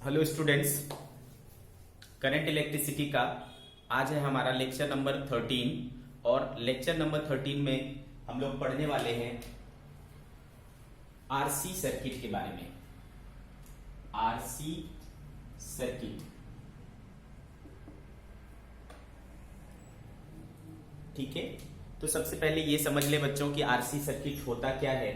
Hello students, current electricity का आज है हमारा लेक्चर नंबर 13 और लेक्चर नंबर 13 में हम लोग पढ़ने वाले हैं आरसी सर्किट के बारे में। आरसी सर्किट, ठीक है। तो सबसे पहले ये समझ ले बच्चों कि आरसी सर्किट होता क्या है।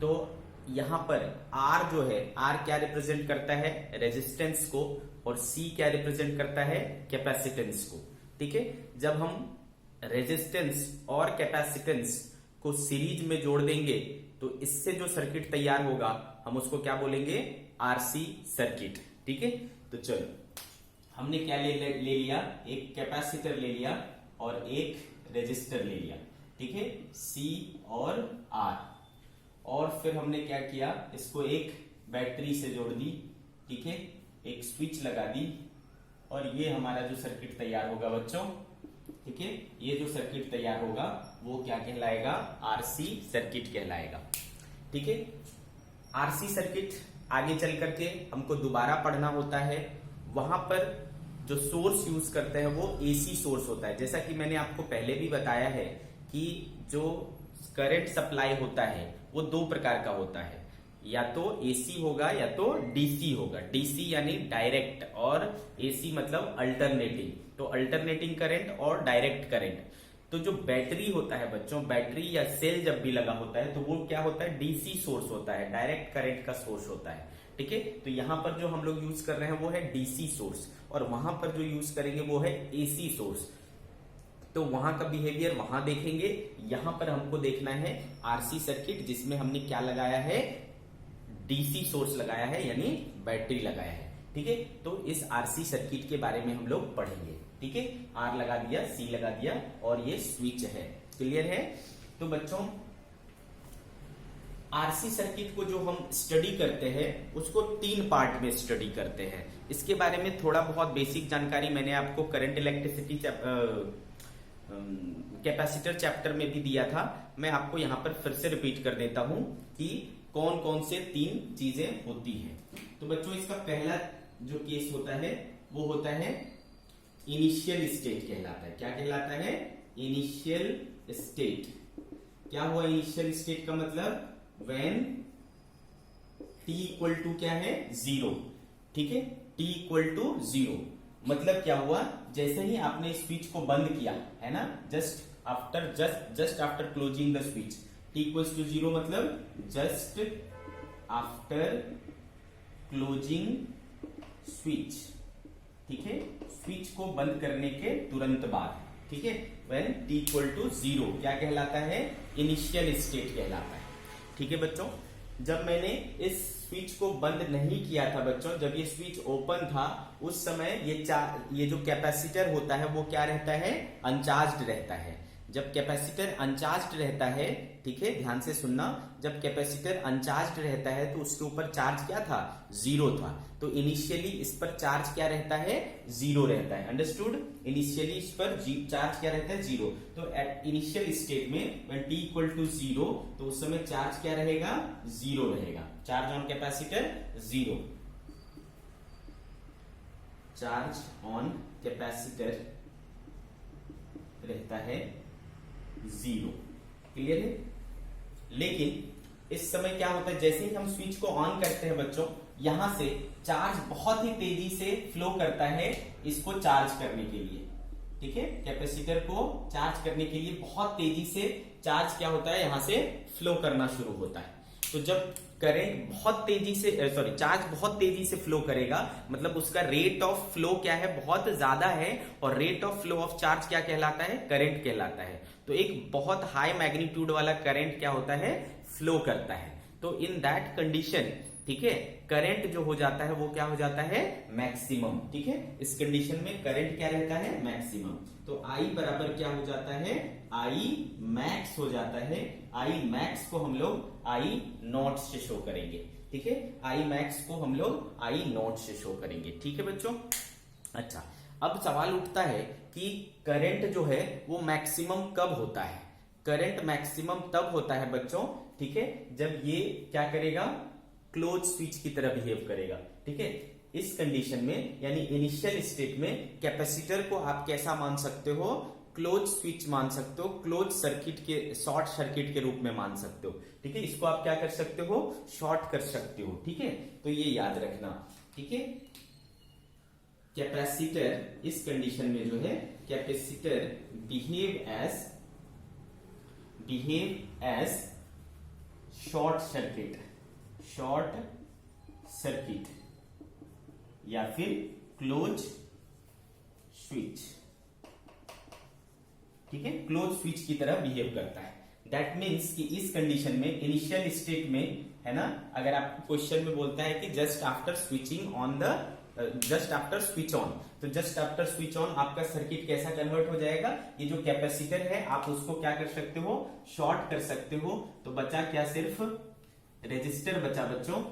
तो यहां पर आर जो है, आर क्या रिप्रेजेंट करता है, रेजिस्टेंस को, और सी क्या रिप्रेजेंट करता है, कैपेसिटेंस को। ठीक है, जब हम रेजिस्टेंस और कैपेसिटेंस को सीरीज में जोड़ देंगे तो इससे जो सर्किट तैयार होगा हम उसको क्या बोलेंगे, आरसी सर्किट। ठीक है, तो चलो हमने क्या ले लिया, एक कैपेसिटर ले लिया और एक रेजिस्टर ले लिया। ठीक है, सी और आर, और फिर हमने क्या किया, इसको एक बैटरी से जोड़ दी। ठीक है, एक स्विच लगा दी और ये हमारा जो सर्किट तैयार होगा बच्चों, ठीक है, ये जो सर्किट तैयार होगा वो क्या कहलाएगा, आरसी सर्किट कहलाएगा। ठीक है, आरसी सर्किट आगे चल करके हमको दोबारा पढ़ना होता है। वहां पर जो सोर्स यूज करते हैं वो एसी सोर्स होता है। जैसा कि मैंने आपको पहले भी बताया है कि जो करंट सप्लाई होता है वो दो प्रकार का होता है, या तो एसी होगा या तो डीसी होगा। डीसी यानी डायरेक्ट और एसी मतलब अल्टरनेटिंग। तो अल्टरनेटिंग करंट और डायरेक्ट करंट। तो जो बैटरी होता है बच्चों, बैटरी या सेल जब भी लगा होता है तो वो क्या होता है, डीसी सोर्स होता है, डायरेक्ट करंट का सोर्स होता है। ठीक है, तो यहां पर जो हम लोग यूज कर रहे हैं वो है डीसी सोर्स, और वहां पर जो यूज करेंगे वो है एसी सोर्स। तो वहां का बिहेवियर वहां देखेंगे। यहां पर हमको देखना है आरसी सर्किट, जिसमें हमने क्या लगाया है, डीसी सोर्स लगाया है, यानी बैटरी लगाया है। ठीक है, तो इस आरसी सर्किट के बारे में हम लोग पढ़ेंगे। ठीक है, आर लगा दिया, सी लगा दिया और ये स्विच है। क्लियर है। तो बच्चों आरसी सर्किट को जो हम स्टडी करते हैं उसको तीन पार्ट में स्टडी करते हैं। इसके बारे में थोड़ा बहुत बेसिक जानकारी मैंने आपको करंट इलेक्ट्रिसिटी कैपेसिटर चैप्टर में भी दिया था। मैं आपको यहां पर फिर से रिपीट कर देता हूं कि कौन कौन से तीन चीजें होती हैं। तो बच्चों इसका पहला जो केस होता है वो होता है इनिशियल स्टेट कहलाता है। क्या कहलाता है, इनिशियल स्टेट। क्या हुआ इनिशियल स्टेट का मतलब, व्हेन t इक्वल टू क्या है, 0। ठीक है, t इक्वल टू 0 मतलब क्या हुआ, जैसे ही आपने स्विच को बंद किया है ना, just after closing the switch, t equals to 0 मतलब जस्ट आफ्टर क्लोजिंग स्विच। ठीक है, स्विच को बंद करने के तुरंत बाद। ठीक है, व्हेन t इक्वल टू 0 क्या कहलाता है, इनिशियल स्टेट कहलाता है। ठीक है बच्चों, जब मैंने इस स्विच को बंद नहीं किया था बच्चों, जब ये स्विच ओपन था उस समय ये जो कैपेसिटर होता है वो क्या रहता है, अनचार्ज्ड रहता है। जब कैपेसिटर अनचार्ज्ड रहता है, ठीक है ध्यान से सुनना, जब कैपेसिटर अनचार्ज्ड रहता है तो उसके ऊपर चार्ज क्या था, 0 था। तो इनिशियली इस पर चार्ज क्या रहता है, 0 रहता है। अंडरस्टूड, इनिशियली इस पर चार्ज क्या रहता है, 0। तो एट इनिशियल स्टेट में व्हेन t इक्वल टू 0 तो उस समय चार्ज क्या रहेगा, 0 रहेगा। Charge on capacitor 0, charge on capacitor रहता है 0। क्लियर है। लेकिन इस समय क्या होता है, जैसे ही हम स्विच को ऑन करते हैं बच्चों, यहां से चार्ज बहुत ही तेजी से फ्लो करता है इसको चार्ज करने के लिए। ठीक है, कैपेसिटर को चार्ज करने के लिए बहुत तेजी से चार्ज क्या होता है, यहां से फ्लो करना शुरू होता है। तो जब करंट बहुत तेजी से चार्ज बहुत तेजी से फ्लो करेगा, मतलब उसका रेट ऑफ फ्लो क्या है, बहुत ज्यादा है, और rate of flow of charge क्या कहलाता है, करंट कहलाता है। तो एक बहुत हाई मैग्नीट्यूड वाला करंट क्या होता है, फ्लो करता है। तो इन दैट कंडीशन, ठीक है, करंट जो हो जाता है वो क्या हो जाता है, मैक्सिमम। ठीक है, इस कंडीशन में करंट क्या रहता है, मैक्सिमम। तो I बराबर क्या हो जाता है, I मैक्स हो जाता है। I मैक्स को हम लोग I नॉट से शो करेंगे। ठीक है, I मैक्स को हम लोग I नॉट से शो करेंगे। ठीक है बच्चों। अच्छा, अब सवाल उठता है कि करंट जो है वो मैक्सिमम कब होता है। करंट मैक्सिमम तब होता है बच्चों, ठीक है, जब ये क्या करेगा, क्लोज स्विच की तरह बिहेव करेगा। ठीक है, इस कंडीशन में यानी इनिशियल स्टेट में कैपेसिटर को आप कैसा मान सकते हो, क्लोज स्विच मान सकते हो, क्लोज सर्किट के, शॉर्ट सर्किट के रूप में मान सकते हो। ठीक है, इसको आप क्या कर सकते हो, शॉर्ट कर सकते हो। ठीक है, तो ये याद रखना। ठीक है, कैपेसिटर इस कंडीशन में जो है capacitor behave as short circuit या फिर क्लोज स्विच। ठीक है, क्लोज स्विच की तरह बिहेव करता है। दैट मीन्स कि इस कंडीशन में इनिशियल स्टेट में, है ना, अगर आपको क्वेश्चन में बोलता है कि जस्ट आफ्टर स्विच ऑन, तो जस्ट आफ्टर स्विच ऑन आपका सर्किट कैसा कन्वर्ट हो जाएगा, ये जो कैपेसिटर है आप उसको क्या कर सकते हो, शॉर्ट कर सकते हो। तो बचा क्या, सिर्फ रेजिस्टर बचा बच्चों,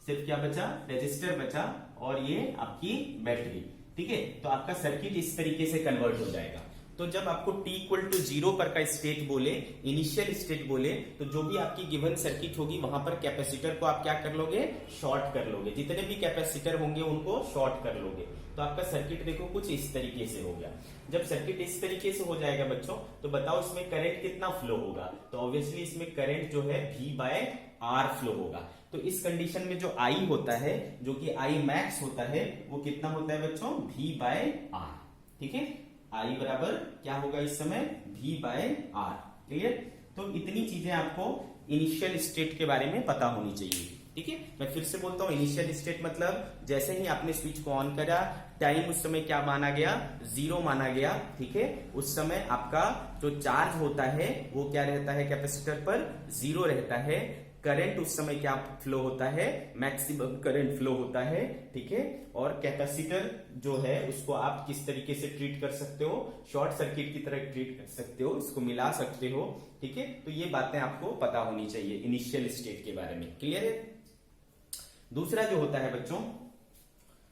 सिर्फ क्या बचा, रेजिस्टर बचा, और ये आपकी बैटरी। ठीक है, तो आपका सर्किट इस तरीके से कन्वर्ट हो जाएगा। तो जब आपको t इक्वल टू 0 पर का स्टेट बोले, इनिशियल स्टेट बोले, तो जो भी आपकी गिवन सर्किट होगी वहां पर कैपेसिटर को आप क्या कर लोगे, शॉर्ट कर लोगे। जितने भी कैपेसिटर होंगे उनको शॉर्ट कर लोगे। तो आपका सर्किट देखो कुछ इस तरीके से हो गया। जब सर्किट इस तरीके से हो जाएगा बच्चों, तो बताओ इसमें करंट कितना फ्लो होगा। तो ऑब्वियसली इसमें करंट जो है V/R फ्लो होगा। तो इस कंडीशन में जो I होता है, जो कि I मैक्स होता है, वो कितना होता है बच्चों, V/R। ठीक है, I बराबर क्या होगा इस समय, V/R। क्लियर। तो इतनी चीजें आपको इनिशियल स्टेट के बारे में पता होनी चाहिए। ठीक है, मैं फिर से बोलता हूं, इनिशियल स्टेट मतलब जैसे ही आपने स्विच को ऑन करा, टाइम उस समय क्या माना गया, 0 माना गया। ठीक है, उस समय आपका जो चार्ज होता है वो क्या रहता है, कैपेसिटर पर 0 रहता है। करंट उस समय क्या फ्लो होता है, मैक्सिमम करंट फ्लो होता है। ठीक है, और कैपेसिटर जो है उसको आप किस तरीके से ट्रीट कर सकते हो, शॉर्ट सर्किट की तरह ट्रीट कर सकते हो, इसको मिला सकते हो। ठीक है, तो ये बातें आपको पता होनी चाहिए इनिशियल स्टेट के बारे में। क्लियर है। दूसरा जो होता है बच्चों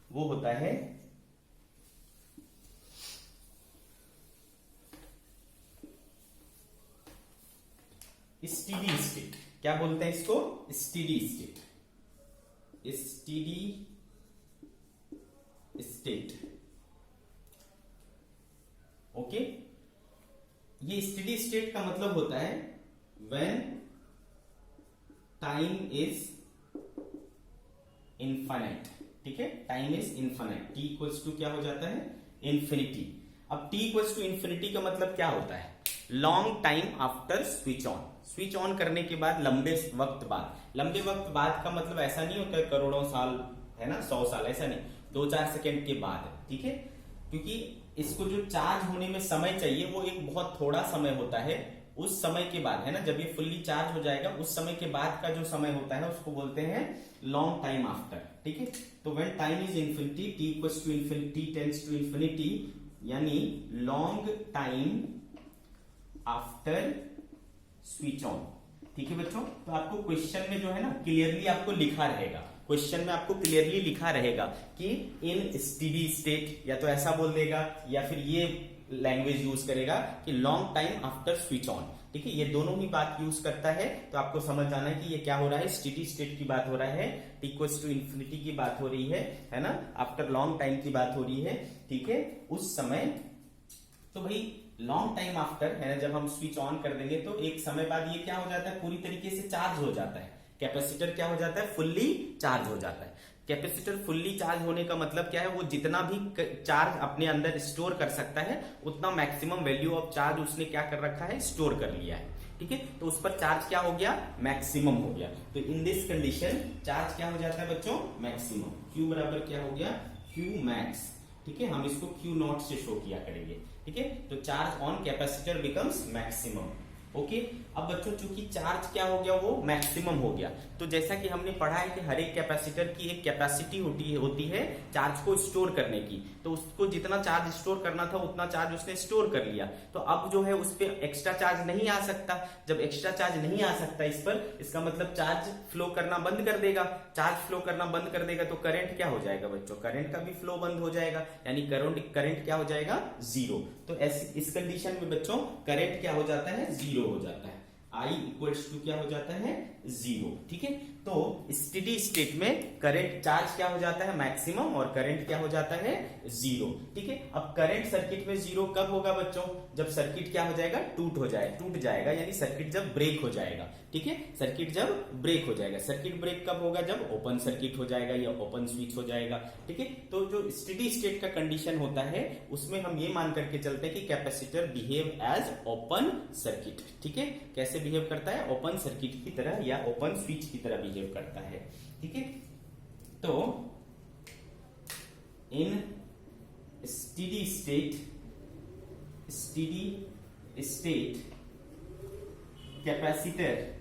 वो होता है स्टेडी स्टेट। क्या बोलते हैं इसको, steady state. Steady state, okay. ये स्टेडी स्टेट का मतलब होता है व्हेन टाइम इज इनफाइनाइट। ठीक है, time is infinite, t equals to क्या हो जाता है, इंफिनिटी। अब t इक्वल्स टू इंफिनिटी का मतलब क्या होता है, long time after switch on. Switch on करने के बाद लंबे वक्त बाद। लंबे वक्त बाद का मतलब ऐसा नहीं होता है करोड़ों साल, है ना, 100 साल, ऐसा नहीं, 2-4 सेकेंड के बाद। ठीक है, क्योंकि इसको जो चार्ज होने में समय चाहिए वो एक बहुत थोड़ा समय होता है। उस समय के बाद, है ना, जब ये फुल्ली चार्ज हो जाएगा उस समय के बाद का जो समय होता है उसको बोलते हैं लॉन्ग टाइम आफ्टर। ठीक है, तो when time is infinity, t equals to infinity tends to infinity, यानी long time after switch on. ठीक है बच्चों, तो आपको क्वेश्चन में जो है ना क्लियरली आपको लिखा रहेगा, क्वेश्चन में आपको क्लियरली लिखा रहेगा कि इन स्टेडी स्टेट, या तो ऐसा बोल देगा या फिर ये लैंग्वेज यूज करेगा कि long time after switch on. ठीक है, ये दोनों ही बात यूज करता है। तो आपको समझ जाना है कि ये क्या हो रहा है, स्टेडी स्टेट की बात हो रहा है, t इक्वल्स टू इंफिनिटी की बात हो रही है ना, आफ्टर लॉन्ग टाइम की बात हो रही है। ठीक है, उस समय तो भाई लॉन्ग टाइम आफ्टर, है ना, जब हम स्विच ऑन कर देंगे तो एक समय बाद ये क्या हो जाता है, पूरी तरीके से चार्ज हो जाता है। कैपेसिटर क्या हो जाता है, फुल्ली चार्ज हो जाता है। कैपेसिटर फुल्ली चार्ज होने का मतलब क्या है, वो जितना भी चार्ज अपने अंदर स्टोर कर सकता है उतना मैक्सिमम वैल्यू ऑफ चार्ज उसने क्या कर रखा है, स्टोर कर लिया है। ठीक है, तो उस पर चार्ज क्या हो गया, मैक्सिमम हो गया। तो इन दिस कंडीशन चार्ज क्या हो जाता है बच्चों, मैक्सिमम। Q बराबर क्या हो गया, Q मैक्स। ठीक है, हम इसको Q नॉट से शो किया करेंगे। ठीक है, तो charge on capacitor becomes maximum. Okay, अब बच्चों चूंकि चार्ज क्या हो गया, वो मैक्सिमम हो गया, तो जैसा कि हमने पढ़ा है कि हर एक कैपेसिटर की एक कैपेसिटी होती है चार्ज को स्टोर करने की। तो उसको जितना चार्ज स्टोर करना था उतना चार्ज उसने स्टोर कर लिया। तो अब जो है उस पर एक्स्ट्रा चार्ज नहीं आ सकता। जब एक्स्ट्रा चार्ज नहीं आ सकता इस पर, इसका मतलब चार्ज फ्लो करना बंद कर देगा। चार्ज फ्लो करना बंद कर देगा तो करंट क्या हो जाएगा बच्चों, करंट का भी फ्लो बंद हो जाएगा, यानी करंट क्या हो जाएगा, 0। तो इस कंडीशन में बच्चों करंट क्या हो जाता है, 0 हो जाता है। I इक्वल्स टू क्या हो जाता है, 0। ठीक है, तो स्टेडी स्टेट में करंट चार्ज क्या हो जाता है मैक्सिमम और करंट क्या हो जाता है जीरो। ठीक है, अब करंट सर्किट में जीरो कब होगा बच्चों, जब सर्किट क्या हो जाएगा टूट जाएगा, यानी सर्किट जब ब्रेक हो जाएगा। ठीक है, सर्किट जब ब्रेक हो जाएगा। सर्किट ब्रेक कब होगा, जब ओपन सर्किट हो जाएगा या ओपन स्विच हो जाएगा। ठीक है, तो जो स्टेडी स्टेट का कंडीशन होता है उसमें हम ये मान करके चलते हैं कि capacitor behave as open circuit. ठीक है, कैसे बिहेव करता है, ओपन सर्किट की तरह या ओपन स्विच की तरह बिहेव करता है। ठीक है, तो in steady state capacitor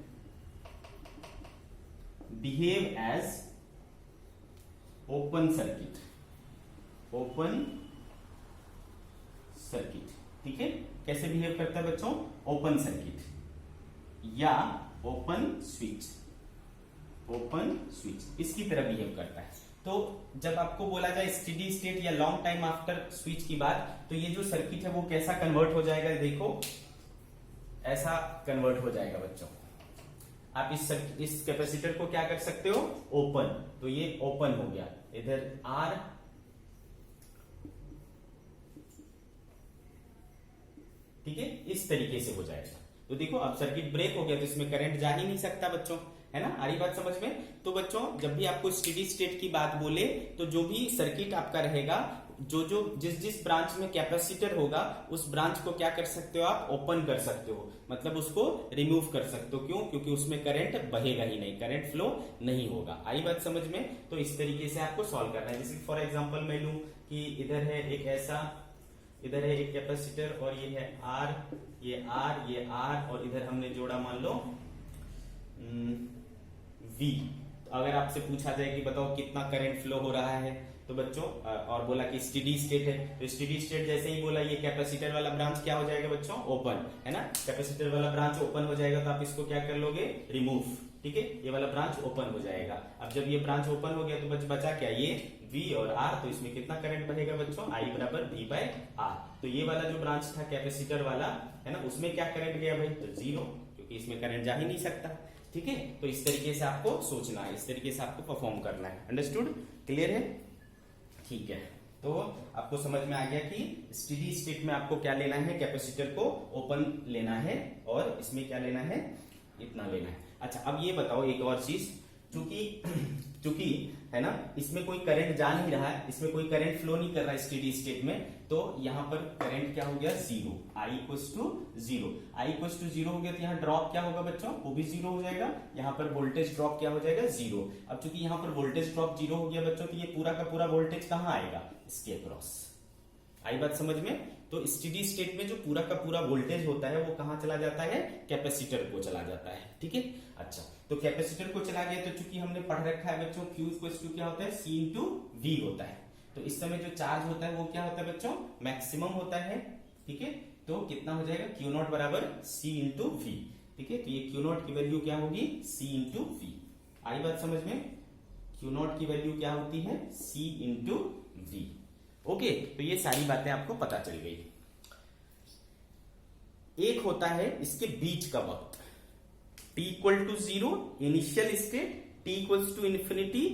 behave as open circuit. ठीक है, कैसे बिहेव करता है बच्चों, ओपन सर्किट या ओपन स्विच इसकी तरह बिहेव करता है। तो जब आपको बोला जाए स्टेडी स्टेट या लॉन्ग टाइम आफ्टर स्विच की बात, तो ये जो सर्किट है वो कैसा कन्वर्ट हो जाएगा, देखो ऐसा कन्वर्ट हो जाएगा बच्चों। आप इस कैपेसिटर को क्या कर सकते हो, ओपन, तो ये ओपन हो गया, इधर आर ठीक है, इस तरीके से हो जाएगा। तो देखो अब सर्किट ब्रेक हो गया तो इसमें करंट जा ही नहीं सकता बच्चों, है ना, आ रही बात समझ में। तो बच्चों जब भी आपको स्टेडी स्टेट की बात बोले तो जो भी सर्किट आपका रहेगा, जिस ब्रांच में कैपेसिटर होगा उस ब्रांच को क्या कर सकते हो आप, ओपन कर सकते हो, मतलब उसको रिमूव कर सकते हो। क्यों, क्योंकि उसमें करंट बहेगा ही नहीं, करंट फ्लो नहीं होगा। आई बात समझ में। तो इस तरीके से आपको सॉल्व करना है। जैसे फॉर एग्जाम्पल मैं लूं कि इधर है एक ऐसा, इधर है एक कैपेसिटर और ये है आर, ये आर और इधर हमने जोड़ा मान लो V। तो अगर आपसे पूछा जाए कि बताओ कितना करंट फ्लो हो रहा है, तो बच्चों और बोला कि स्टेडी स्टेट है, तो स्टेडी स्टेट जैसे ही बोला ये कैपेसिटर वाला ब्रांच क्या हो जाएगा बच्चों, ओपन, है ना, कैपेसिटर वाला ब्रांच ओपन हो जाएगा तो आप इसको क्या कर लोगे, रिमूव। ठीक है, ये वाला ब्रांच ओपन हो जाएगा। अब जब ये ब्रांच ओपन हो गया तो बचा क्या, ये V और R, तो इसमें कितना करंट बहेगा बच्चों, I बराबर V/R। तो ये वाला जो ब्रांच था कैपेसिटर वाला, है ना, उसमें क्या करंट गया भाई, तो जीरो, क्योंकि इसमें करंट जा ही नहीं सकता। ठीक है, तो इस तरीके से आपको सोचना है, इस तरीके से आपको परफॉर्म करना है। अंडरस्टूड, क्लियर है, ठीक है। तो आपको समझ में आ गया कि स्टेडी स्टेट में आपको क्या लेना है, कैपेसिटर को ओपन लेना है और इसमें क्या लेना है, इतना लेना है। अच्छा, अब ये बताओ एक और चीज, चूंकि है ना इसमें कोई करंट जा नहीं रहा है, इसमें कोई करंट फ्लो नहीं कर रहा है स्टेडी स्टेट में, तो यहां पर करंट क्या हो गया, zero, I equals to zero हो गया। तो यहाँ ड्रॉप क्या होगा बच्चों, वो भी जीरो हो जाएगा। यहाँ पर वोल्टेज ड्रॉप क्या हो जाएगा, जीरो। अब चूंकि यहाँ पर वोल्टेज ड्रॉप जीरो हो गया बच्चों, तो ये पूरा का पूरा वोल्टेज कहाँ आएगा, इसके अक्रॉस। आई बात समझ में। तो स्टेडी स्टेट में जो पूरा का पूरा वोल्टेज होता है वो कहाँ चला जाता है, कैपेसिटर को चला जाता है। ठीक है, अच्छा, तो कैपेसिटर को चला गया, तो चूंकि हमने पढ़ रखा है बच्चों Q इक्वल्स टू क्या होता है, C इंटू V होता है। तो इस समय जो चार्ज होता है वो क्या होता है बच्चों, मैक्सिमम होता है। ठीक है, तो कितना हो जाएगा, Q नॉट बराबर C इंटू V। ठीक है, तो ये Q नॉट की वैल्यू क्या होगी, C इंटू V। आई बात समझ में, Q नॉट की वैल्यू क्या होती है, C इंटू V। ओके, तो ये सारी बातें आपको पता चल गई। एक होता है इसके बीच का वक्त, t equal to zero initial state, t equals to infinity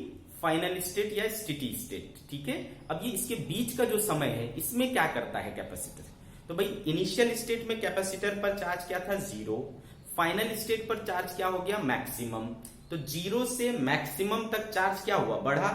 final state या स्टेडी स्टेट। ठीक है, अब ये इसके बीच का जो समय है इसमें क्या करता है कैपेसिटर, तो भाई इनिशियल स्टेट में कैपेसिटर पर चार्ज क्या था, जीरो, फाइनल स्टेट पर चार्ज क्या हो गया, मैक्सिमम। तो जीरो से मैक्सिमम तक चार्ज क्या हुआ, बढ़ा।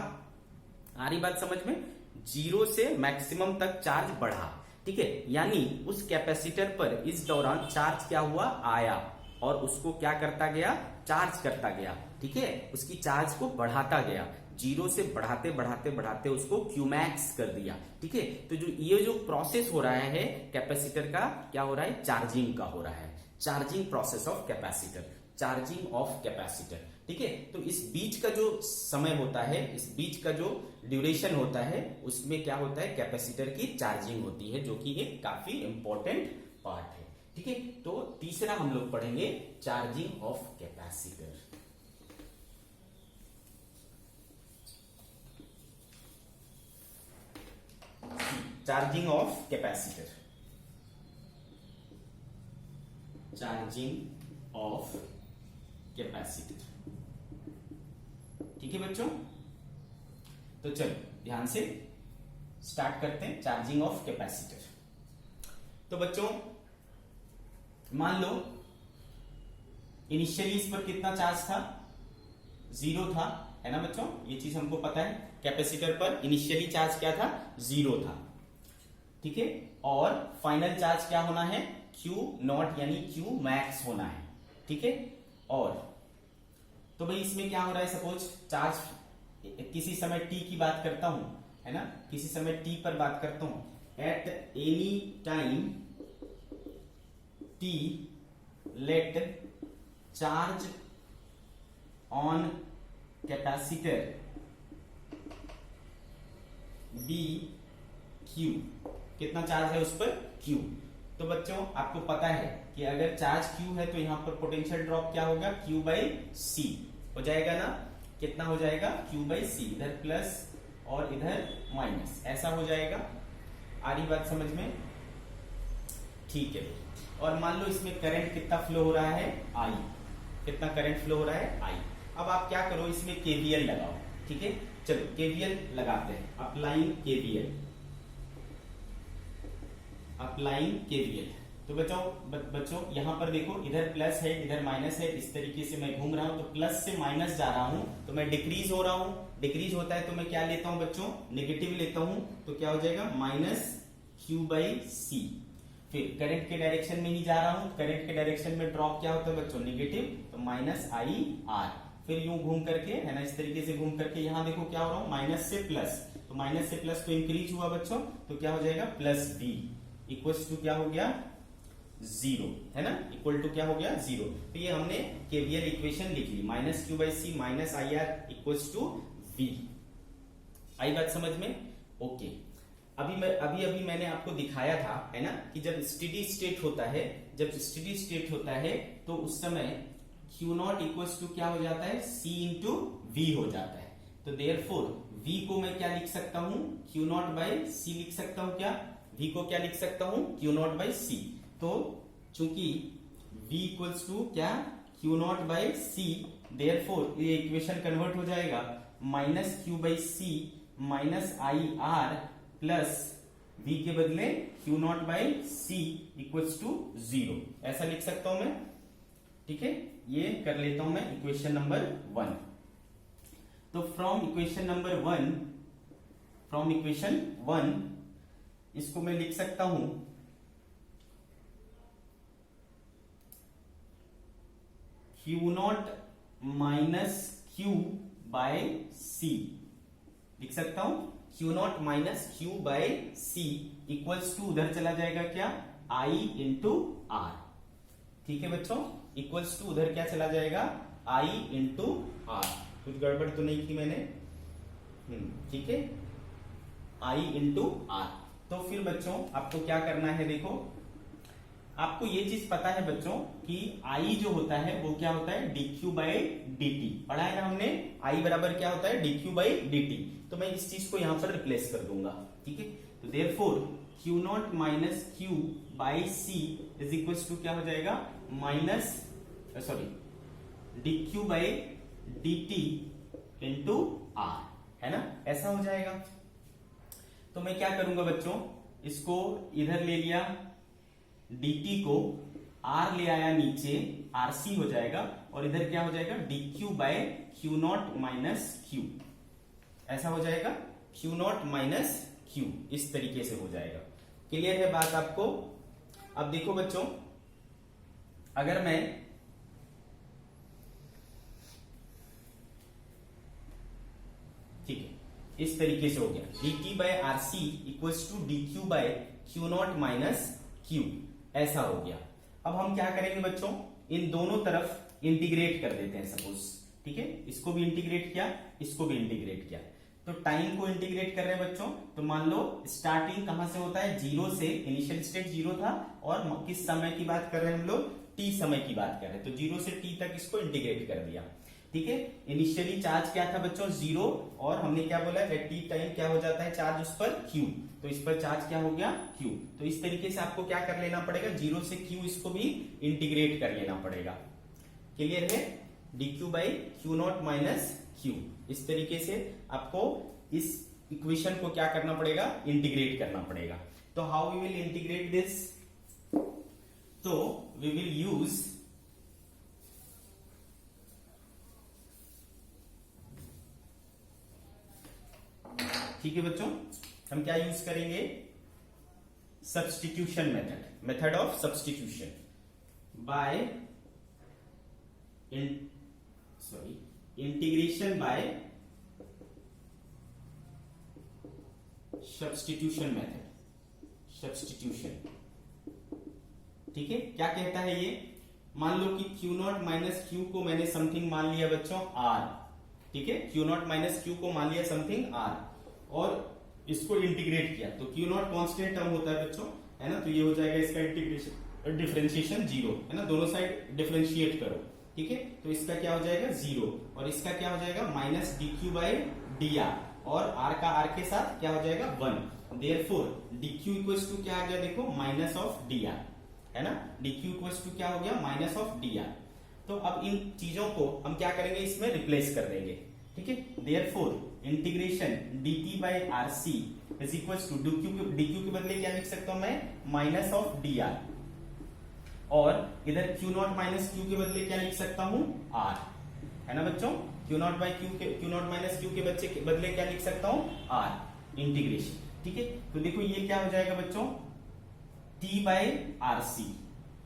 आ रही बात समझ में, जीरो से मैक्सिमम तक चार्ज बढ़ा। ठीक है, यानी उस कैपेसिटर पर इस दौरान चार्ज क्या हुआ, आया और उसको क्या करता गया, चार्ज करता गया। ठीक है, उसकी चार्ज को बढ़ाता गया, जीरो से बढ़ाते बढ़ाते बढ़ाते उसको क्यूमैक्स कर दिया। ठीक है, तो ये जो प्रोसेस हो रहा है कैपेसिटर का, क्या हो रहा है, चार्जिंग का हो रहा है, charging process of capacitor, charging of capacitor. ठीक है, तो इस बीच का जो समय होता है, इस बीच का जो ड्यूरेशन होता है, उसमें क्या होता है, कैपेसिटर की चार्जिंग होती है, जो कि एक काफी इंपॉर्टेंट पार्ट है। ठीक है, तो तीसरा हम लोग पढ़ेंगे charging of capacitor. Charging of capacitor, charging of capacitor. ठीक है बच्चों, तो चलो ध्यान से स्टार्ट करते हैं चार्जिंग ऑफ कैपेसिटर। तो बच्चों मान लो इनिशियली इस पर कितना चार्ज था, 0 था, है ना बच्चों, ये चीज हमको पता है। कैपेसिटर पर इनिशियली चार्ज क्या था, 0 था, ठीक है। और फाइनल चार्ज क्या होना है, Q0 यानी Q मैक्स होना है, ठीक है। और तो भाई इसमें क्या हो रहा है, सपोज चार्ज किसी समय t की बात करता हूं, है ना, किसी समय t पर बात करता हूं, eight any time t let charge on capacitor be q, कितना चार्ज है उस पर, q। तो बच्चों आपको पता है कि अगर चार्ज q है तो यहां पर पोटेंशियल ड्रॉप क्या होगा, q बाई सी हो जाएगा ना, कितना हो जाएगा, q बाई सी, इधर प्लस और इधर माइनस, ऐसा हो जाएगा। आ रही बात समझ में, ठीक है। और मान लो इसमें करंट कितना फ्लो हो रहा है, I, कितना करंट फ्लो हो रहा है, I। अब आप क्या करो, इसमें KVL लगाओ, ठीक है। चलो KVL लगाते हैं, अप्लाइंग KVL। तो बच्चों यहां पर देखो, इधर प्लस है इधर माइनस है, इस तरीके से मैं घूम रहा हूं, तो प्लस से माइनस जा रहा हूं तो मैं डिक्रीज हो रहा हूं, डिक्रीज होता है तो मैं क्या लेता हूं बच्चों, नेगेटिव लेता हूं, तो क्या हो जाएगा, माइनस Q बाई सी। फिर करंट के डायरेक्शन में ही जा रहा हूं, करंट के डायरेक्शन में ड्रॉप क्या होता है बच्चों, नेगेटिव, तो माइनस IR। फिर यूं घूम करके, है ना, इस तरीके से घूम करके यहाँ देखो क्या हो रहा हूं, माइनस से प्लस, तो माइनस से प्लस तो इंक्रीज हुआ बच्चों, तो क्या हो जाएगा, प्लस V इक्वल्स टू क्या हो गया, 0, है ना, इक्वल टू क्या हो गया, 0। तो ये हमने KVL इक्वेशन लिख ली, minus Q by C minus IR equals to V। आई बात समझ में, ओके। अभी मैंने आपको दिखाया था, है ना, कि जब स्टेडी स्टेट होता है, तो उस समय Q0 इक्वल्स टू क्या हो जाता है, C इंटू V हो जाता है। तो देयरफॉर V को मैं क्या लिख सकता हूं, Q0 बाई C लिख सकता हूं, क्या V को क्या लिख सकता हूं, Q0 बाई C। तो चूंकि V इक्वल्स टू क्या, Q0 बाई C, देयरफॉर ये इक्वेशन कन्वर्ट हो जाएगा, minus Q by C minus IR plus V के बदले Q0 by C equals to 0, ऐसा लिख सकता हूं मैं, ठीक है। ये कर लेता हूं मैं इक्वेशन नंबर 1। तो फ्रॉम इक्वेशन 1 इसको मैं लिख सकता हूं Q0 minus Q by C, लिख सकता हूं Q0 minus Q by C equals to, उधर चला जाएगा क्या, I इंटू R, ठीक है बच्चों, इक्वल्स टू उधर क्या चला जाएगा, I इंटू R। कुछ गड़बड़ तो नहीं की मैंने, ठीक है, I इंटू R। तो फिर बच्चों आपको क्या करना है, देखो आपको ये चीज पता है बच्चों कि I जो होता है वो क्या होता है, dq बाई dt, पढ़ा है ना हमने, I बराबर क्या होता है, dq बाई dt। तो मैं इस चीज को यहां पर रिप्लेस कर दूंगा, ठीक है। तो therefore Q0 minus Q by C is equals to क्या हो जाएगा, minus dq by dt into R, है ना, ऐसा हो जाएगा। तो मैं क्या करूंगा बच्चों, इसको इधर ले लिया, dt को R ले आया नीचे, RC हो जाएगा, और इधर क्या हो जाएगा, dq by Q0 minus Q, ऐसा हो जाएगा, Q0 माइनस Q, इस तरीके से हो जाएगा। क्लियर है बात आपको। अब देखो बच्चों, अगर मैं ठीक है, इस तरीके से हो गया, dt by RC equals to dq by Q0 minus Q, ऐसा हो गया। अब हम क्या करेंगे बच्चों, इन दोनों तरफ इंटीग्रेट कर देते हैं सपोज, ठीक है, इसको भी इंटीग्रेट किया, इसको भी इंटीग्रेट किया, तो टाइम को इंटीग्रेट कर रहे हैं बच्चों। तो मान लो स्टार्टिंग कहां से होता है, 0 से, इनिशियल स्टेट 0 था, और किस समय की बात कर रहे हैं हम लोग, t समय की बात कर रहे हैं, तो 0 से t तक इसको इंटीग्रेट कर दिया, ठीक है। इनिशियली चार्ज क्या था बच्चों, 0, और हमने क्या बोला, एट टी टाइम क्या हो जाता है चार्ज उस पर, Q, तो इस पर चार्ज क्या हो गया, Q। तो इस तरीके से आपको क्या कर लेना पड़ेगा, 0 से Q इसको भी इंटीग्रेट कर लेना पड़ेगा। क्लियर है, dq by Q0 minus Q. इस तरीके से आपको इस इक्वेशन को क्या करना पड़ेगा, इंटीग्रेट करना पड़ेगा। तो how we will integrate this, तो वी विल यूज ठीक है बच्चों, हम क्या यूज करेंगे, substitution method, method of substitution by integration by substitution method, substitution. ठीक है, क्या कहता है ये, मान लो कि क्यू नॉट माइनस क्यू को मैंने समथिंग मान लिया बच्चों आर। ठीक है, क्यू नॉट माइनस क्यू को मान लिया समथिंग आर और इसको इंटीग्रेट किया, तो क्यू नॉट कॉन्स्टेंट टर्म होता है बच्चों, है ना, तो ये हो जाएगा इसका इंटीग्रेशन, डिफरेंशिएशन जीरो, है ना, दोनों साइड डिफरेंशिएट करो। ठीक है, तो इसका क्या हो जाएगा जीरो और इसका क्या हो जाएगा minus D Q by D R, और आर का आर के साथ क्या हो जाएगा 1। Therefore D Q equals to क्या आ गया देखो, माइनस ऑफ डी आर, है ना, डी क्यू इक्वल्स टू क्या हो गया, माइनस ऑफ डी आर। तो अब इन चीजों को हम क्या करेंगे, इसमें रिप्लेस कर देंगे। ठीक है, therefore integration dt by R C is equals to D Q के बदले क्या लिख सकता हूं मैं, माइनस ऑफ डी आर, और इधर क्यू नॉट माइनस क्यू के बदले क्या लिख सकता हूं, आर, है ना बच्चों, क्यू नॉट माइनस क्यू के बदले क्या लिख सकता हूं, आर, इंटीग्रेशन। ठीक है, तो देखो ये क्या हो जाएगा बच्चों, t बाई आर सी,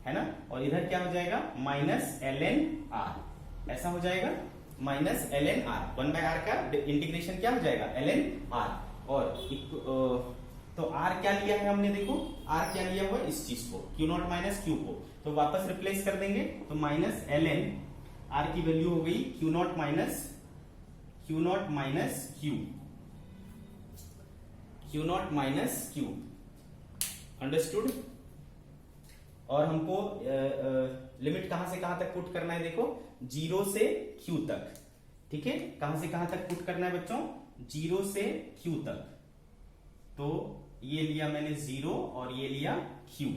है ना, और इधर क्या हो जाएगा माइनस एल एन आर, ऐसा हो जाएगा minus L N R, 1 by R का इंटीग्रेशन क्या हो जाएगा एल एन आर, और तो आर क्या लिया है हमने, देखो आर क्या लिया हुआ इस चीज को, क्यू नॉट माइनस क्यू को, तो वापस रिप्लेस कर देंगे, तो माइनस एल एन आर की वैल्यू हो गई Q not minus Q, Q not minus Q, understood. और हमको लिमिट कहां से कहां तक पुट करना है, देखो 0 से q तक। ठीक है, कहां से कहां तक पुट करना है बच्चों, 0 से q तक, तो ये लिया मैंने 0 और ये लिया q।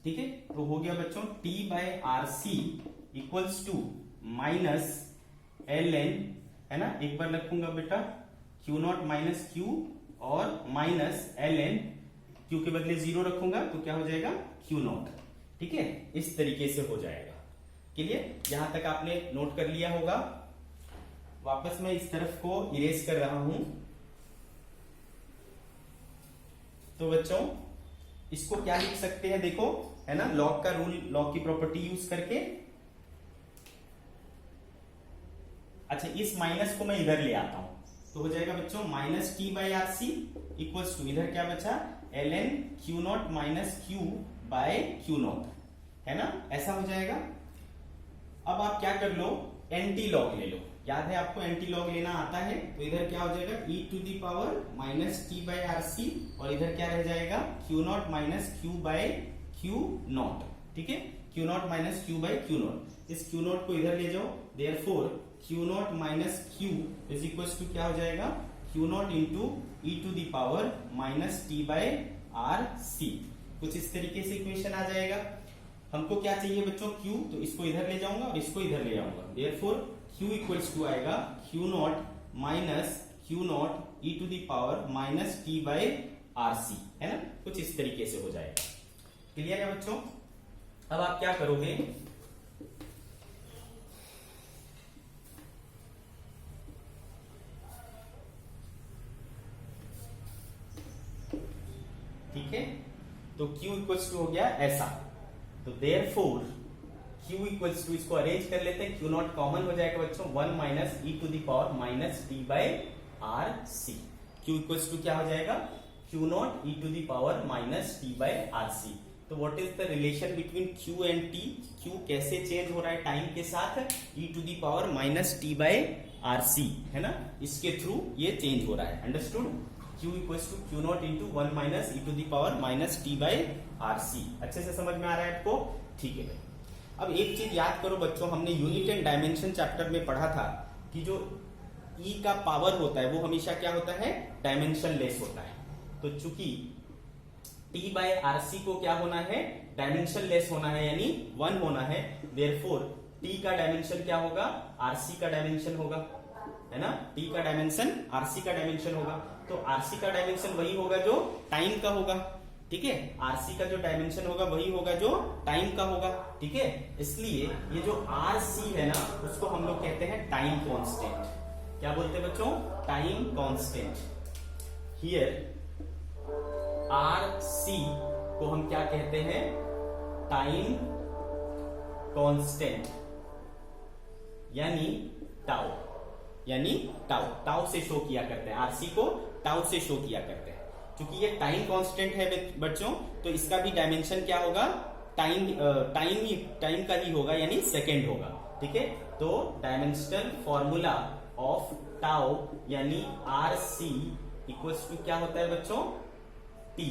ठीक है, तो हो गया बच्चों t by R C equals to minus L N, है ना, एक बार रखूंगा बेटा क्यू नॉट माइनस क्यू और माइनस एल एन, क्यू के बदले 0 रखूंगा तो क्या हो जाएगा क्यू नॉट। ठीक है, इस तरीके से हो जाएगा। क्लियर, यहां तक आपने नोट कर लिया होगा। वापस मैं इस तरफ को इरेज कर रहा हूं। तो बच्चों इसको क्या लिख सकते हैं, देखो, है ना, लॉग का रूल, लॉग की प्रॉपर्टी यूज करके, अच्छा इस माइनस को मैं इधर ले आता हूं, तो हो जाएगा बच्चों minus T by R C equals to, इधर क्या बचा L N Q not minus Q by Q not, है ना, ऐसा हो जाएगा। अब आप क्या कर लो, एंटी लॉग ले लो, याद है आपको एंटी लॉग लेना आता है, तो इधर क्या हो जाएगा e to the power minus T by R C, और इधर क्या रह जाएगा Q not minus Q by Q not. ठीक है, Q not minus Q by Q not, इस क्यू नॉट को इधर ले जाओ, therefore Q not minus Q is equals to क्या हो जाएगा Q not into E to the power minus T by R C, कुछ इस तरीके से इक्वेशन आ जाएगा। हमको क्या चाहिए बच्चों q, तो इसको इधर ले जाऊंगा और इसको इधर ले जाऊंगा, देयरफॉर q इक्वल्स टू आएगा q not minus q not E to the power minus T by R C, है ना, कुछ इस तरीके से हो जाएगा। क्लियर है बच्चों। अब आप क्या करोगे, ठीक है, तो q इक्वल्स टू हो गया ऐसा, तो देयरफॉर q इक्वल्स टू, इसको अरेंज कर लेते हैं, q नॉट कॉमन हो जाएगा बच्चों 1 minus E to the power minus T by R C, q equals to क्या हो जाएगा q not E to the power minus T by R C. तो what is the relation between q and t, q कैसे change हो रहा है time के साथ, e to the power minus T by R C, है ना, इसके थ्रू ये चेंज हो रहा है, understood. q equals to Q not into 1 minus E to the power minus T by R C, अच्छे से समझ में आ रहा है आपको, ठीक है भाई। अब एक चीज याद करो बच्चों, हमने यूनिट एंड डायमेंशन चैप्टर में पढ़ा था कि जो e का पावर होता है वो हमेशा क्या होता है, डायमेंशन लेस होता है। तो चूंकि t बाय आर सी को क्या होना है, डायमेंशन लेस होना है, यानी 1 होना है, देयरफॉर t का डायमेंशन क्या होगा, आर सी का डायमेंशन होगा, है ना, टी का डायमेंशन आरसी का डायमेंशन होगा, तो आरसी का डायमेंशन वही होगा जो टाइम का होगा, ठीक है। आरसी का जो डायमेंशन होगा वही होगा जो टाइम का होगा, ठीक है। इसलिए ये जो आरसी है ना, उसको हम लोग कहते हैं टाइम कांस्टेंट। क्या बोलते हैं बच्चों? Time constant. हियर आरसी को हम क्या कहते हैं? टाइम कांस्टेंट, यानी टाउ, यानी टाउ, टाउ से शो किया करते हैं, आरसी को टाउ से शो किया करते हैं। क्योंकि ये टाइम कांस्टेंट है बच्चों, तो इसका भी डायमेंशन क्या होगा? टाइम का ही होगा, यानी सेकेंड होगा, ठीक है। तो डायमेंशनल फॉर्मूला ऑफ टाउ यानी आरसी इक्वल्स टू क्या होता है बच्चों? टी,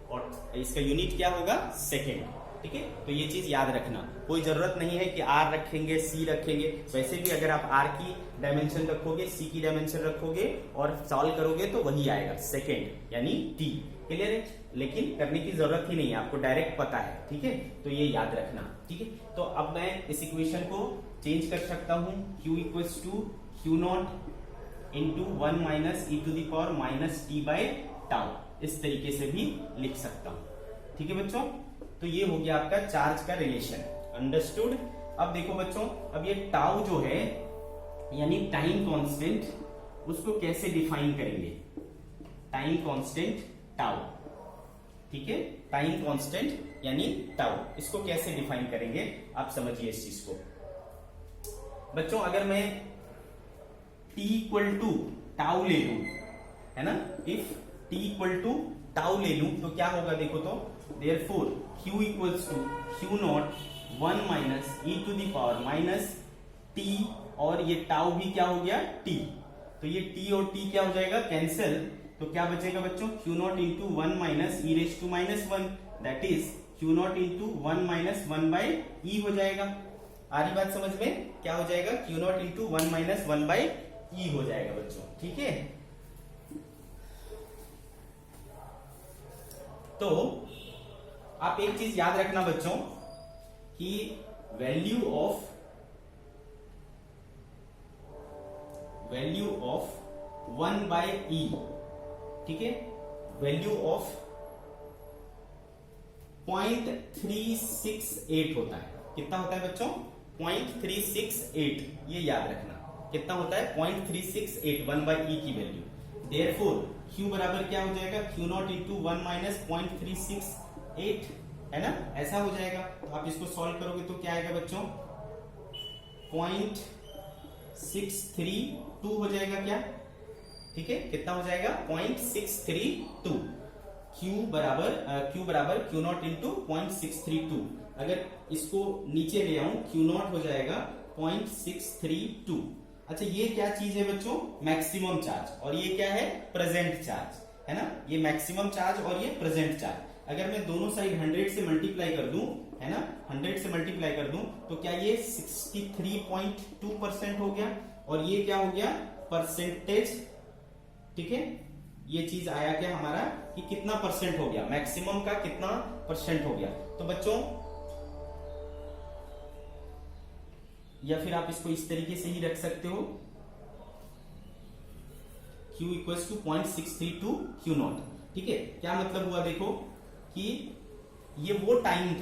और इसका यूनिट क्या होगा? सेकेंड, ठीक है। तो ये चीज याद रखना, कोई जरूरत नहीं है कि आर रखेंगे सी रखेंगे, वैसे भी अगर आप आर की डायमेंशन रखोगे, सी की डायमेंशन रखोगे और सॉल्व करोगे तो वही आएगा, सेकेंड यानी टी। क्लियर है? लेकिन करने की जरूरत ही नहीं है, आपको डायरेक्ट पता है, ठीक है। तो ये याद रखना, ठीक है। तो अब मैं इस इक्वेशन को चेंज कर सकता हूं, Q equals to Q not into 1 minus E to the power minus T by tau, इस तरीके से भी लिख सकता हूं, ठीक है बच्चों। तो ये हो गया आपका चार्ज का रिलेशन, अंडरस्टूड। अब देखो बच्चों, अब ये टाउ जो है यानी टाइम कांस्टेंट, उसको कैसे डिफाइन करेंगे? टाइम कांस्टेंट टाउ, ठीक है। टाइम कांस्टेंट यानी टाउ, इसको कैसे डिफाइन करेंगे आप समझिए इस चीज को बच्चों। अगर मैं t इक्वल टू टाउ ले लू, है ना, if t equal to tau ले लू तो क्या होगा? देखो तो therefore q equals to q not 1 minus E to the power minus t, और ये टाउ भी क्या हो गया? t। तो ये t और t क्या हो जाएगा? कैंसिल। तो क्या बचेगा बच्चों? q not into 1 minus e raise to minus 1, that is q not into 1 minus 1 by e हो जाएगा। आ रही बात समझ में? क्या हो जाएगा? q not into 1 minus 1 by e हो जाएगा बच्चों, ठीक है। तो आप एक चीज याद रखना बच्चों कि वैल्यू ऑफ 1 बाय ई, ठीक है, वैल्यू ऑफ 0.368 होता है। कितना होता है बच्चों? 0.368, ये याद रखना। कितना होता है? 0.368, 1 बाय ई की वैल्यू। देयरफॉर Q बराबर क्या हो जाएगा? Q नॉट इंटू 1 माइनस 0.368, है ना, ऐसा हो जाएगा। तो आप इसको सॉल्व करोगे तो क्या आएगा बच्चों? 0.632 हो जाएगा क्या? ठीक है, कितना हो जाएगा? 0.632। Q बराबर Q नॉट इंटू 0.632। अगर इसको नीचे ले आऊं, Q नॉट हो जाएगा 0.632। अच्छा, ये क्या चीज है बच्चों? मैक्सिमम चार्ज, और ये क्या है? प्रेजेंट चार्ज, है ना। ये मैक्सिमम चार्ज और ये प्रेजेंट चार्ज। अगर मैं दोनों साइड 100 से मल्टीप्लाई कर दूं, है ना, 100 से मल्टीप्लाई कर दूं तो क्या ये 63.2% हो गया, और ये क्या हो गया? परसेंटेज, ठीक है। ये चीज आया क्या हमारा कि कितना परसेंट हो गया, मैक्सिमम का कितना परसेंट हो गया। तो बच्चों, या फिर आप इसको इस तरीके से ही रख सकते हो, Q equals to 0.632 Q not, ठीक है। क्या मतलब हुआ? देखो कि ये वो टाइम